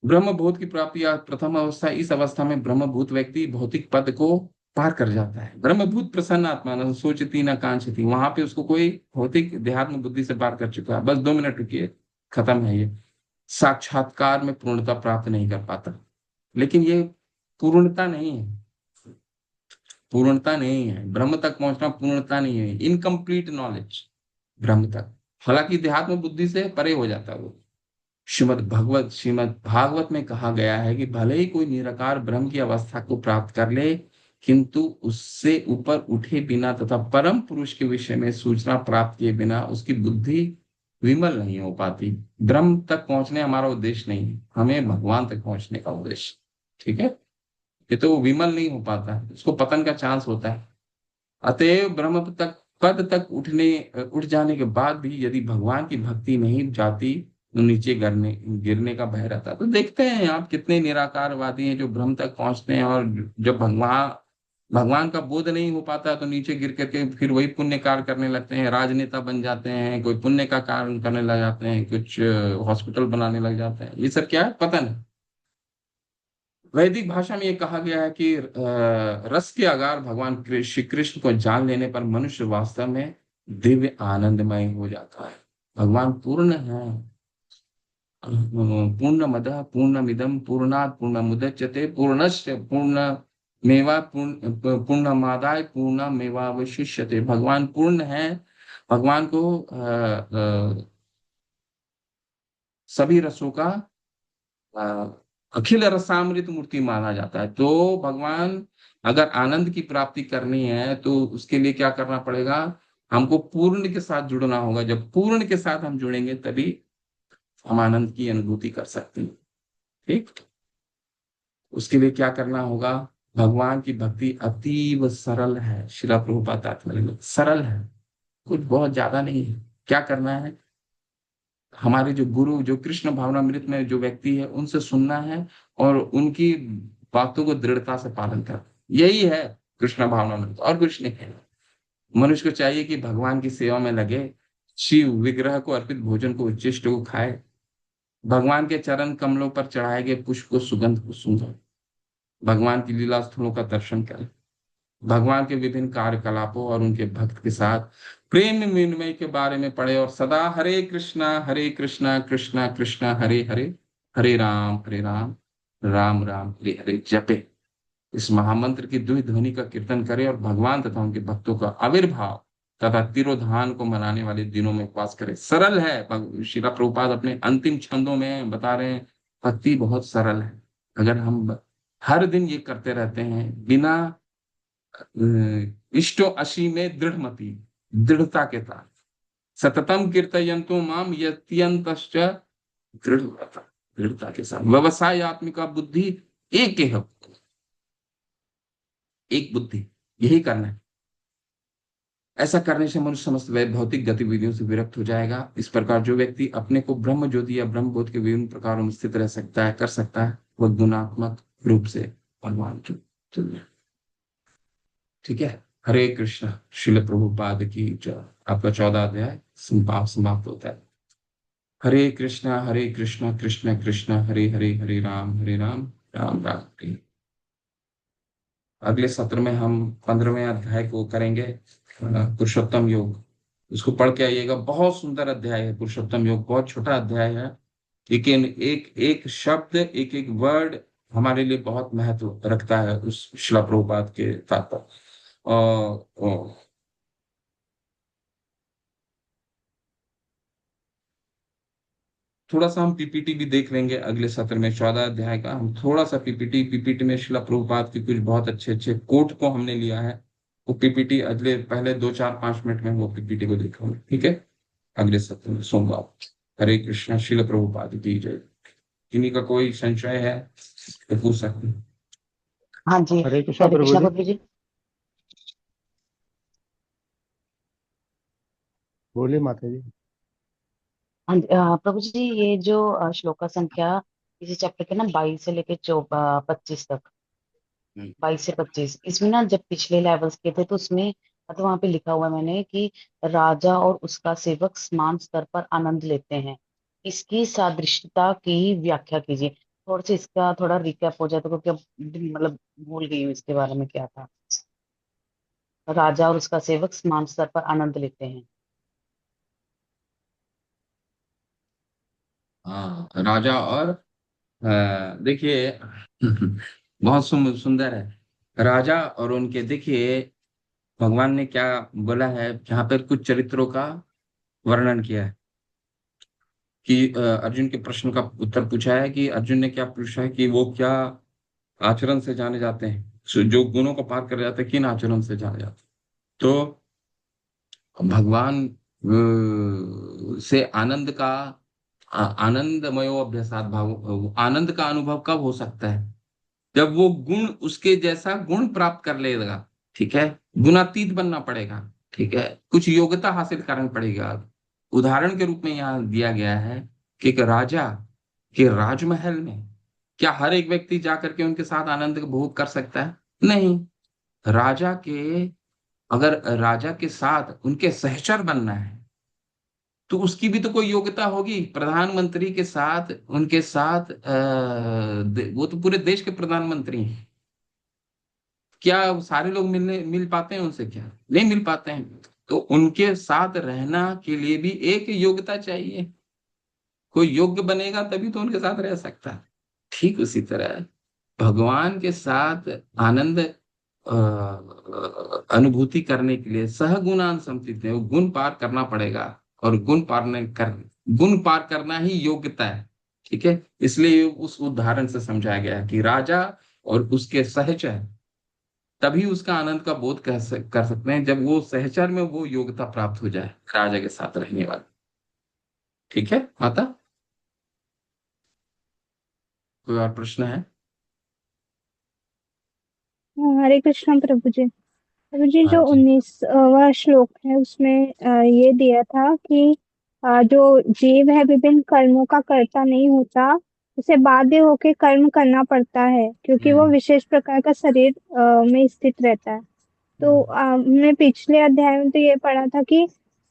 ब्रह्मभूत की प्राप्ति या प्रथम अवस्था, इस अवस्था में ब्रह्मभूत व्यक्ति भौतिक पद को पार कर जाता है। ब्रह्मभूत प्रसन्न आत्मा न सोचती न कांक्षती, वहां पे उसको कोई भौतिक देहात्म बुद्धि से पार कर चुका है। बस 2 मिनट रुकिए, खत्म है ये। साक्षात्कार में पूर्णता प्राप्त नहीं कर पाता, लेकिन ये पूर्णता नहीं है, पूर्णता नहीं है। ब्रह्म तक पहुंचना पूर्णता नहीं है, इनकम्प्लीट नॉलेज ब्रह्म तक। हालांकि देहात्म बुद्धि से परे हो जाता है वो। श्रीमद् भागवत में कहा गया है कि भले ही कोई निराकार ब्रह्म की अवस्था को प्राप्त कर ले, किंतु उससे ऊपर उठे बिना तथा परम पुरुष के विषय में सूचना प्राप्त किए बिना उसकी बुद्धि विमल नहीं हो पाती। ब्रह्म तक पहुंचने हमारा उद्देश्य नहीं है, हमें भगवान तक पहुंचने का उद्देश्य, ठीक है। ये तो विमल नहीं हो पाता है, उसको पतन का चांस होता है। अतएव ब्रह्म तक पद तक उठ जाने के बाद भी यदि भगवान की भक्ति नहीं जाती तो नीचे गिरने का भय रहता है। तो देखते हैं आप कितने निराकारवादी हैं जो ब्रह्म तक पहुंचते हैं, और जब भगवान का बोध नहीं हो पाता तो नीचे गिर करके फिर वही पुण्य कार्य करने लगते हैं, राजनेता बन जाते हैं, कोई पुण्य का कार्य करने लग जाते हैं, कुछ हॉस्पिटल बनाने लग जाते हैं। ये सब क्या है, पतन है। वैदिक भाषा में ये कहा गया है कि रस के आगार भगवान श्री कृष्ण को जान लेने पर मनुष्य वास्तव में दिव्य आनंदमय हो जाता है। भगवान पूर्ण है। पूर्णमदः पूर्णमिदं पूर्णात् पूर्णमुदच्यते पूर्णस्य पूर्णमेवा पूर्णमादाय पूर्णमेवावशिष्यते। भगवान पूर्ण है। भगवान को सभी रसों का अखिल रसामृत मूर्ति माना जाता है। तो भगवान, अगर आनंद की प्राप्ति करनी है तो उसके लिए क्या करना पड़ेगा, हमको पूर्ण के साथ जुड़ना होगा। जब पूर्ण के साथ हम जुड़ेंगे तभी हम आनंद की अनुभूति कर सकते हैं, ठीक। उसके लिए क्या करना होगा, भगवान की भक्ति अतीव सरल है। श्रील प्रभुपाद तात्पर्य में सरल है, कुछ बहुत ज्यादा नहीं है। क्या करना है, हमारे जो गुरु, जो कृष्ण भावनामृत में जो व्यक्ति है उनसे सुनना है और उनकी बातों को दृढ़ता से पालन करना, यही है कृष्ण भावनामृत, और कुछ नहीं है। मनुष्य को चाहिए कि भगवान की सेवा में लगे, शिव विग्रह को अर्पित भोजन को, उच्चिष्ट को खाए, भगवान के चरण कमलों पर चढ़ाए गए पुष्प को, सुगंध को सूंघे, भगवान की लीला स्थलों का दर्शन करें, भगवान के विभिन्न कार्यकलापों और उनके भक्त के साथ प्रेम विनिमय के बारे में पढ़े, और सदा हरे कृष्णा कृष्णा कृष्णा हरे हरे, हरे राम राम राम हरे हरे जपे, इस महामंत्र की दुई ध्वनि का कीर्तन करें और भगवान तथा उनके भक्तों का आविर्भाव तथा तिरोधान को मनाने वाले दिनों में उपवास करें। सरल है, श्रीला प्रभुपाद अपने अंतिम छंदों में बता रहे हैं, भक्ति बहुत सरल है। अगर हम हर दिन ये करते रहते हैं बिना इष्टो अशी में दृढ़मति, दृढ़ता के साथ, सततम कीर्तयन्तु माम यत्यंतश्च दृढ़ता, दृढ़ता के साथ, व्यवसाय आत्मिका बुद्धि एक है, एक बुद्धि, यही करना है। ऐसा करने से मनुष्य समस्त भौतिक गतिविधियों से विरक्त हो जाएगा। इस प्रकार जो व्यक्ति अपने को ब्रह्म ज्योति या ब्रह्म बोध के विभिन्न प्रकारों में स्थित रह सकता है, कर सकता है, वह गुणात्मक रूप से भगवान की तुल्य। ठीक है, हरे कृष्ण। श्रील प्रभुपाद की जय। आपका 14 अध्याय समाप्त होता है। हरे कृष्ण कृष्ण कृष्ण हरे हरे, हरे राम राम राम हरे। अगले सत्र में हम 15वें अध्याय को करेंगे, पुरुषोत्तम योग। उसको पढ़ के आइएगा, बहुत सुंदर अध्याय है पुरुषोत्तम योग। बहुत छोटा अध्याय है, लेकिन एक एक शब्द, एक एक वर्ड हमारे लिए बहुत महत्व रखता है उस श्रील प्रभुपाद के तात्पर्य। और थोड़ा सा हम पीपीटी भी देख लेंगे अगले सत्र में, 14 अध्याय का। हम थोड़ा सा पीपीटी में श्रील प्रभुपाद की कुछ बहुत अच्छे अच्छे कोट को हमने लिया है, वो पीपीटी अगले पहले 2 4 5 मिनट में वो पीपीटी को देखेंगे। ठीक है, अगले सत्र में सोमवार। हरे कृष्णा। श्रील प्रभुपाद की जय। किन्हीं का कोई संशय है तो पूछ सकते हैं। हाँ जी, हरे कृष्णा हरे प्रभु कृष्णा जी। प्रभु जी। बोलिए माता जी। हाँ जी, प्रभु जी, ये जो श्लोका संख्या इसी चैप्टर के ना 22 से लेके 25 तक, 22 से 25, इसमें ना जब पिछले लेवल्स के थे तो उसमें मतलब वहां पे लिखा हुआ है मैंने कि राजा और उसका सेवक समान स्तर पर आनंद लेते हैं, इसकी सादृश्यता की व्याख्या कीजिए। थोड़ा सा इसका थोड़ा रिकैप हो जाए तो, क्योंकि अब मतलब भूल गई हूँ इसके बारे में क्या था। राजा और उसका सेवक समान स्तर पर आनंद लेते हैं। हाँ, राजा और देखिए बहुत सुंदर है राजा और उनके। देखिए भगवान ने क्या बोला है, यहाँ पर कुछ चरित्रों का वर्णन किया है कि अर्जुन के प्रश्न का उत्तर पूछा है कि अर्जुन ने क्या पूछा है कि वो क्या आचरण से जाने जाते हैं, जो गुणों को पार कर जाते हैं, किन आचरण से जाने जाते हैं। तो भगवान से आनंद का, आनंदमयो अभ्यासात भाव, आनंद का अनुभव कब हो सकता है, जब वो गुण उसके जैसा गुण प्राप्त कर लेगा। ठीक है, गुणातीत बनना पड़ेगा। ठीक है, कुछ योग्यता हासिल करनी पड़ेगा। उदाहरण के रूप में यहाँ दिया गया है कि एक राजा के राजमहल में क्या हर एक व्यक्ति जाकर के उनके साथ आनंद का भोग कर सकता है? नहीं। राजा के, अगर राजा के साथ उनके सहचर बनना है तो उसकी भी तो कोई योग्यता होगी। प्रधानमंत्री के साथ, उनके साथ वो तो पूरे देश के प्रधानमंत्री हैं, क्या सारे लोग मिल पाते हैं उनसे? क्या नहीं मिल पाते हैं। तो उनके साथ रहना के लिए भी एक योग्यता चाहिए। कोई योग्य बनेगा तभी तो उनके साथ रह सकता है। ठीक उसी तरह भगवान के साथ आनंद अनुभूति करने के लिए सहगुणान संसिद्ध है, वो गुण पार करना पड़ेगा। और गुण पार करना ही योग्यता है। ठीक है, इसलिए उस उदाहरण से समझाया गया है कि राजा और उसके सहचर तभी उसका आनंद का बोध कर सकते हैं जब वो सहचर में वो योग्यता प्राप्त हो जाए राजा के साथ रहने वाली। ठीक है माता, कोई और प्रश्न है? हरे कृष्ण प्रभु जी। प्रभु जी, हाँ जो जी। 19वां श्लोक है उसमें ये दिया था कि जो जीव है विभिन्न कर्मों का कर्ता नहीं होता, उसे बाध्य होकर कर्म करना पड़ता है क्योंकि वो हम्म, विशेष प्रकार का शरीर में स्थित रहता है। तो हमने पिछले अध्याय में तो ये पढ़ा था कि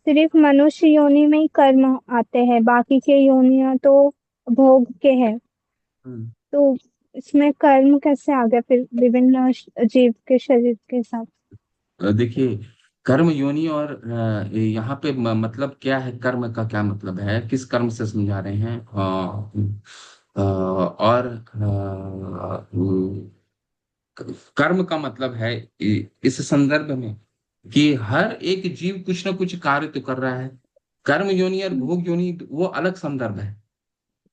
सिर्फ मनुष्य योनि में ही कर्म आते हैं, बाकी के योनियां तो भोग के हैं। हम्म। तो इसमें कर्म कैसे आ गया फिर विभिन्न जीव के शरीर के साथ? देखिए कर्म योनि और यहाँ पे मतलब क्या है, कर्म का क्या मतलब है, किस कर्म से समझा रहे हैं? और कर्म का मतलब है इस संदर्भ में कि हर एक जीव कुछ ना कुछ कार्य तो कर रहा है। कर्म योनि और भोग योनि वो अलग संदर्भ है।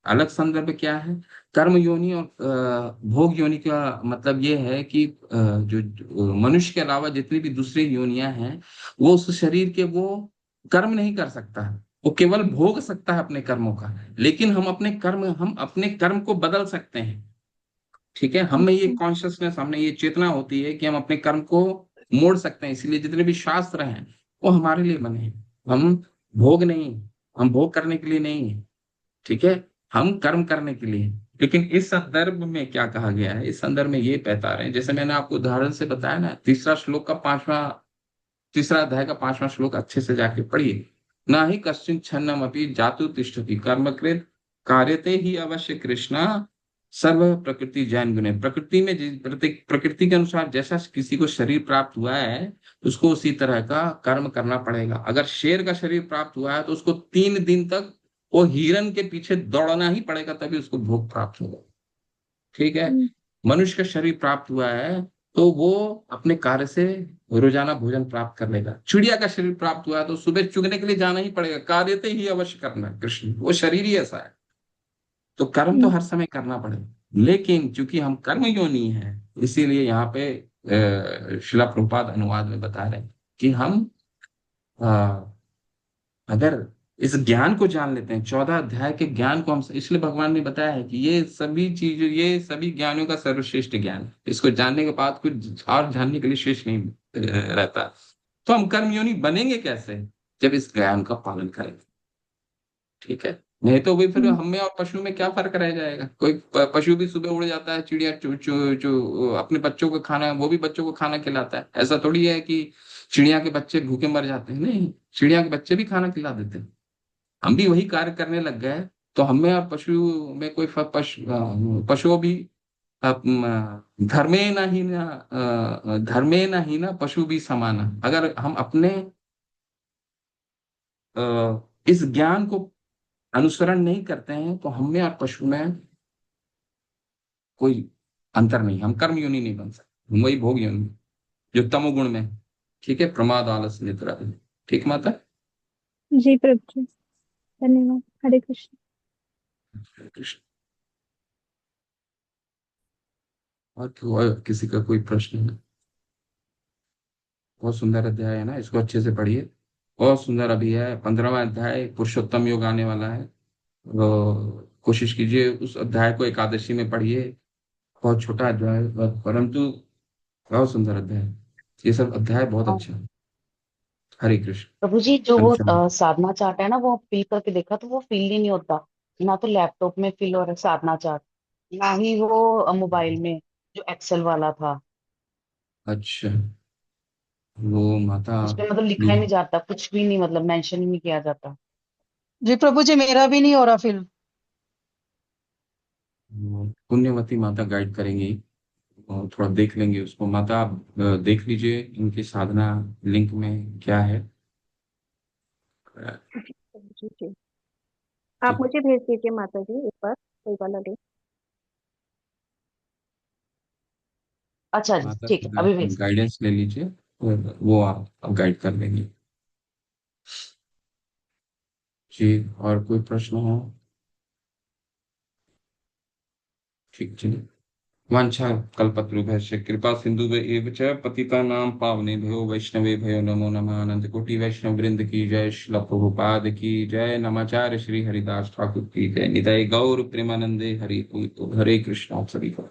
अलग संदर्भ क्या है? कर्म योनि और भोग योनि का मतलब ये है कि जो मनुष्य के अलावा जितनी भी दूसरी योनियां हैं, वो उस शरीर के वो कर्म नहीं कर सकता है। वो केवल भोग सकता है अपने कर्मों का। लेकिन हम अपने कर्म को बदल सकते हैं। ठीक है, हमें ये कॉन्शियसनेस, हमें ये चेतना होती है कि हम अपने कर्म को मोड़ सकते हैं। इसलिए जितने भी शास्त्र हैं वो हमारे लिए बने हैं। हम भोग नहीं, हम भोग करने के लिए नहीं है। ठीक है, हम कर्म करने के लिए। लेकिन इस संदर्भ में क्या कहा गया है? इस संदर्भ में ये बता रहे हैं, जैसे मैंने आपको उदाहरण से बताया ना, तीसरा अध्याय का 5वां श्लोक अच्छे से जाके पढ़िए। ना ही कश्चिन छन्नम अपि जातु तिष्ठति कर्मकृत कार्यते ही अवश्य कृष्णा सर्व प्रकृति जैन गुणे। प्रकृति में प्रकृति के अनुसार जैसा किसी को शरीर प्राप्त हुआ है, उसको उसी तरह का कर्म करना पड़ेगा। अगर शेर का शरीर प्राप्त हुआ है तो उसको 3 दिन तक वो हिरन के पीछे दौड़ना ही पड़ेगा, तभी उसको भोग प्राप्त होगा। ठीक है, मनुष्य का शरीर प्राप्त हुआ है तो वो अपने कार्य से रोजाना भोजन प्राप्त कर लेगा। चिड़िया का शरीर प्राप्त हुआ है तो सुबह चुगने के लिए जाना ही पड़ेगा, कार्यते ही अवश्य करना है। कृष्ण, वो शरीर ही ऐसा है, तो कर्म तो हर समय करना पड़ेगा। लेकिन चूंकि हम कर्म योनि है, इसीलिए यहाँ पे शिला प्रभुपाद अनुवाद में बता रहे हैं कि हम अ, अगर इस ज्ञान को जान लेते हैं, 14 अध्याय के ज्ञान को हम, इसलिए भगवान ने बताया है कि ये सभी ज्ञानों का सर्वश्रेष्ठ ज्ञान है। इसको जानने के बाद कुछ और जानने के लिए शेष नहीं रहता। तो हम कर्मयोनि बनेंगे कैसे? जब इस ज्ञान का पालन करेंगे। ठीक है, नहीं तो भी फिर हम में और पशु में क्या फर्क रह जाएगा? कोई पशु भी सुबह उड़ जाता है, चिड़िया जो अपने बच्चों को खाना, वो भी बच्चों को खाना खिलाता है। ऐसा थोड़ी है कि चिड़िया के बच्चे भूखे मर जाते हैं। नहीं, चिड़िया के बच्चे भी खाना खिला देते हैं। हम भी वही कार्य करने लग गए। तो हमें और पशु में कोई पशु भी धर्मे न ही ना पशु भी समाना। अगर हम अपने इस ज्ञान को अनुसरण नहीं करते हैं तो हम में और पशु में कोई अंतर नहीं। हम कर्म योनि नहीं बन सकते, हम वही भोग योनि जो तमोगुण में है। ठीक है, प्रमाद आलस निद्रा। ठीक माता? जी प्रभु जी, धन्यवाद। हरे कृष्ण। हरे कृष्ण। और किसी का कोई प्रश्न है? बहुत सुंदर अध्याय है ना, इसको अच्छे से पढ़िए। बहुत सुंदर अभी है 15वां अध्याय, पुरुषोत्तम योग आने वाला है। तो कोशिश कीजिए उस अध्याय को एकादशी में पढ़िए। बहुत छोटा अध्याय है, परंतु बहुत सुंदर अध्याय है। ये सब अध्याय बहुत हाँ, अच्छे हैं। हरे कृष्ण। प्रभु जी जो वो पंचम। साधना चार्ट है ना, वो फिल करके देखा तो वो फिल ही नहीं होता। ना तो लैपटॉप में फिल हो रहा है साधना चार्ट, ना ही वो मोबाइल में जो एक्सेल वाला था। अच्छा, वो माता उसपे मतलब लिखा भी ही नहीं जाता, कुछ भी नहीं, मतलब मेंशन ही नहीं किया जाता। जी प्रभु जी, मेरा भी नहीं हो रहा फिर। वो पुण्यवती माता गाइड करेंगी और थोड़ा देख लेंगे उसको। माता आप देख लीजिए इनकी साधना लिंक में क्या है। जी जी, आप ठीक। मुझे भेज दीजिए माता जी एक बार कोई वाला लिंक। अच्छा जी, माता ठीक से है, अभी भेज। गाइडेंस ले लीजिए, वो आप गाइड कर लेंगे। जी, और कोई प्रश्न हो? ठीक जी। वांछा कल्पतरुभ्यश्च कृपा सिंधुभ्य एव च पतितानां पावनेभ्यो वैष्णवेभ्यो नमो नमः। अनंत कोटि वैष्णव वृंद की जय, श्रील प्रभुपाद की जय, नमाचार्य श्री हरिदास ठाकुर की जय। निताय गौर प्रेमानंदे हरि। हरे कृष्ण। आप सभी को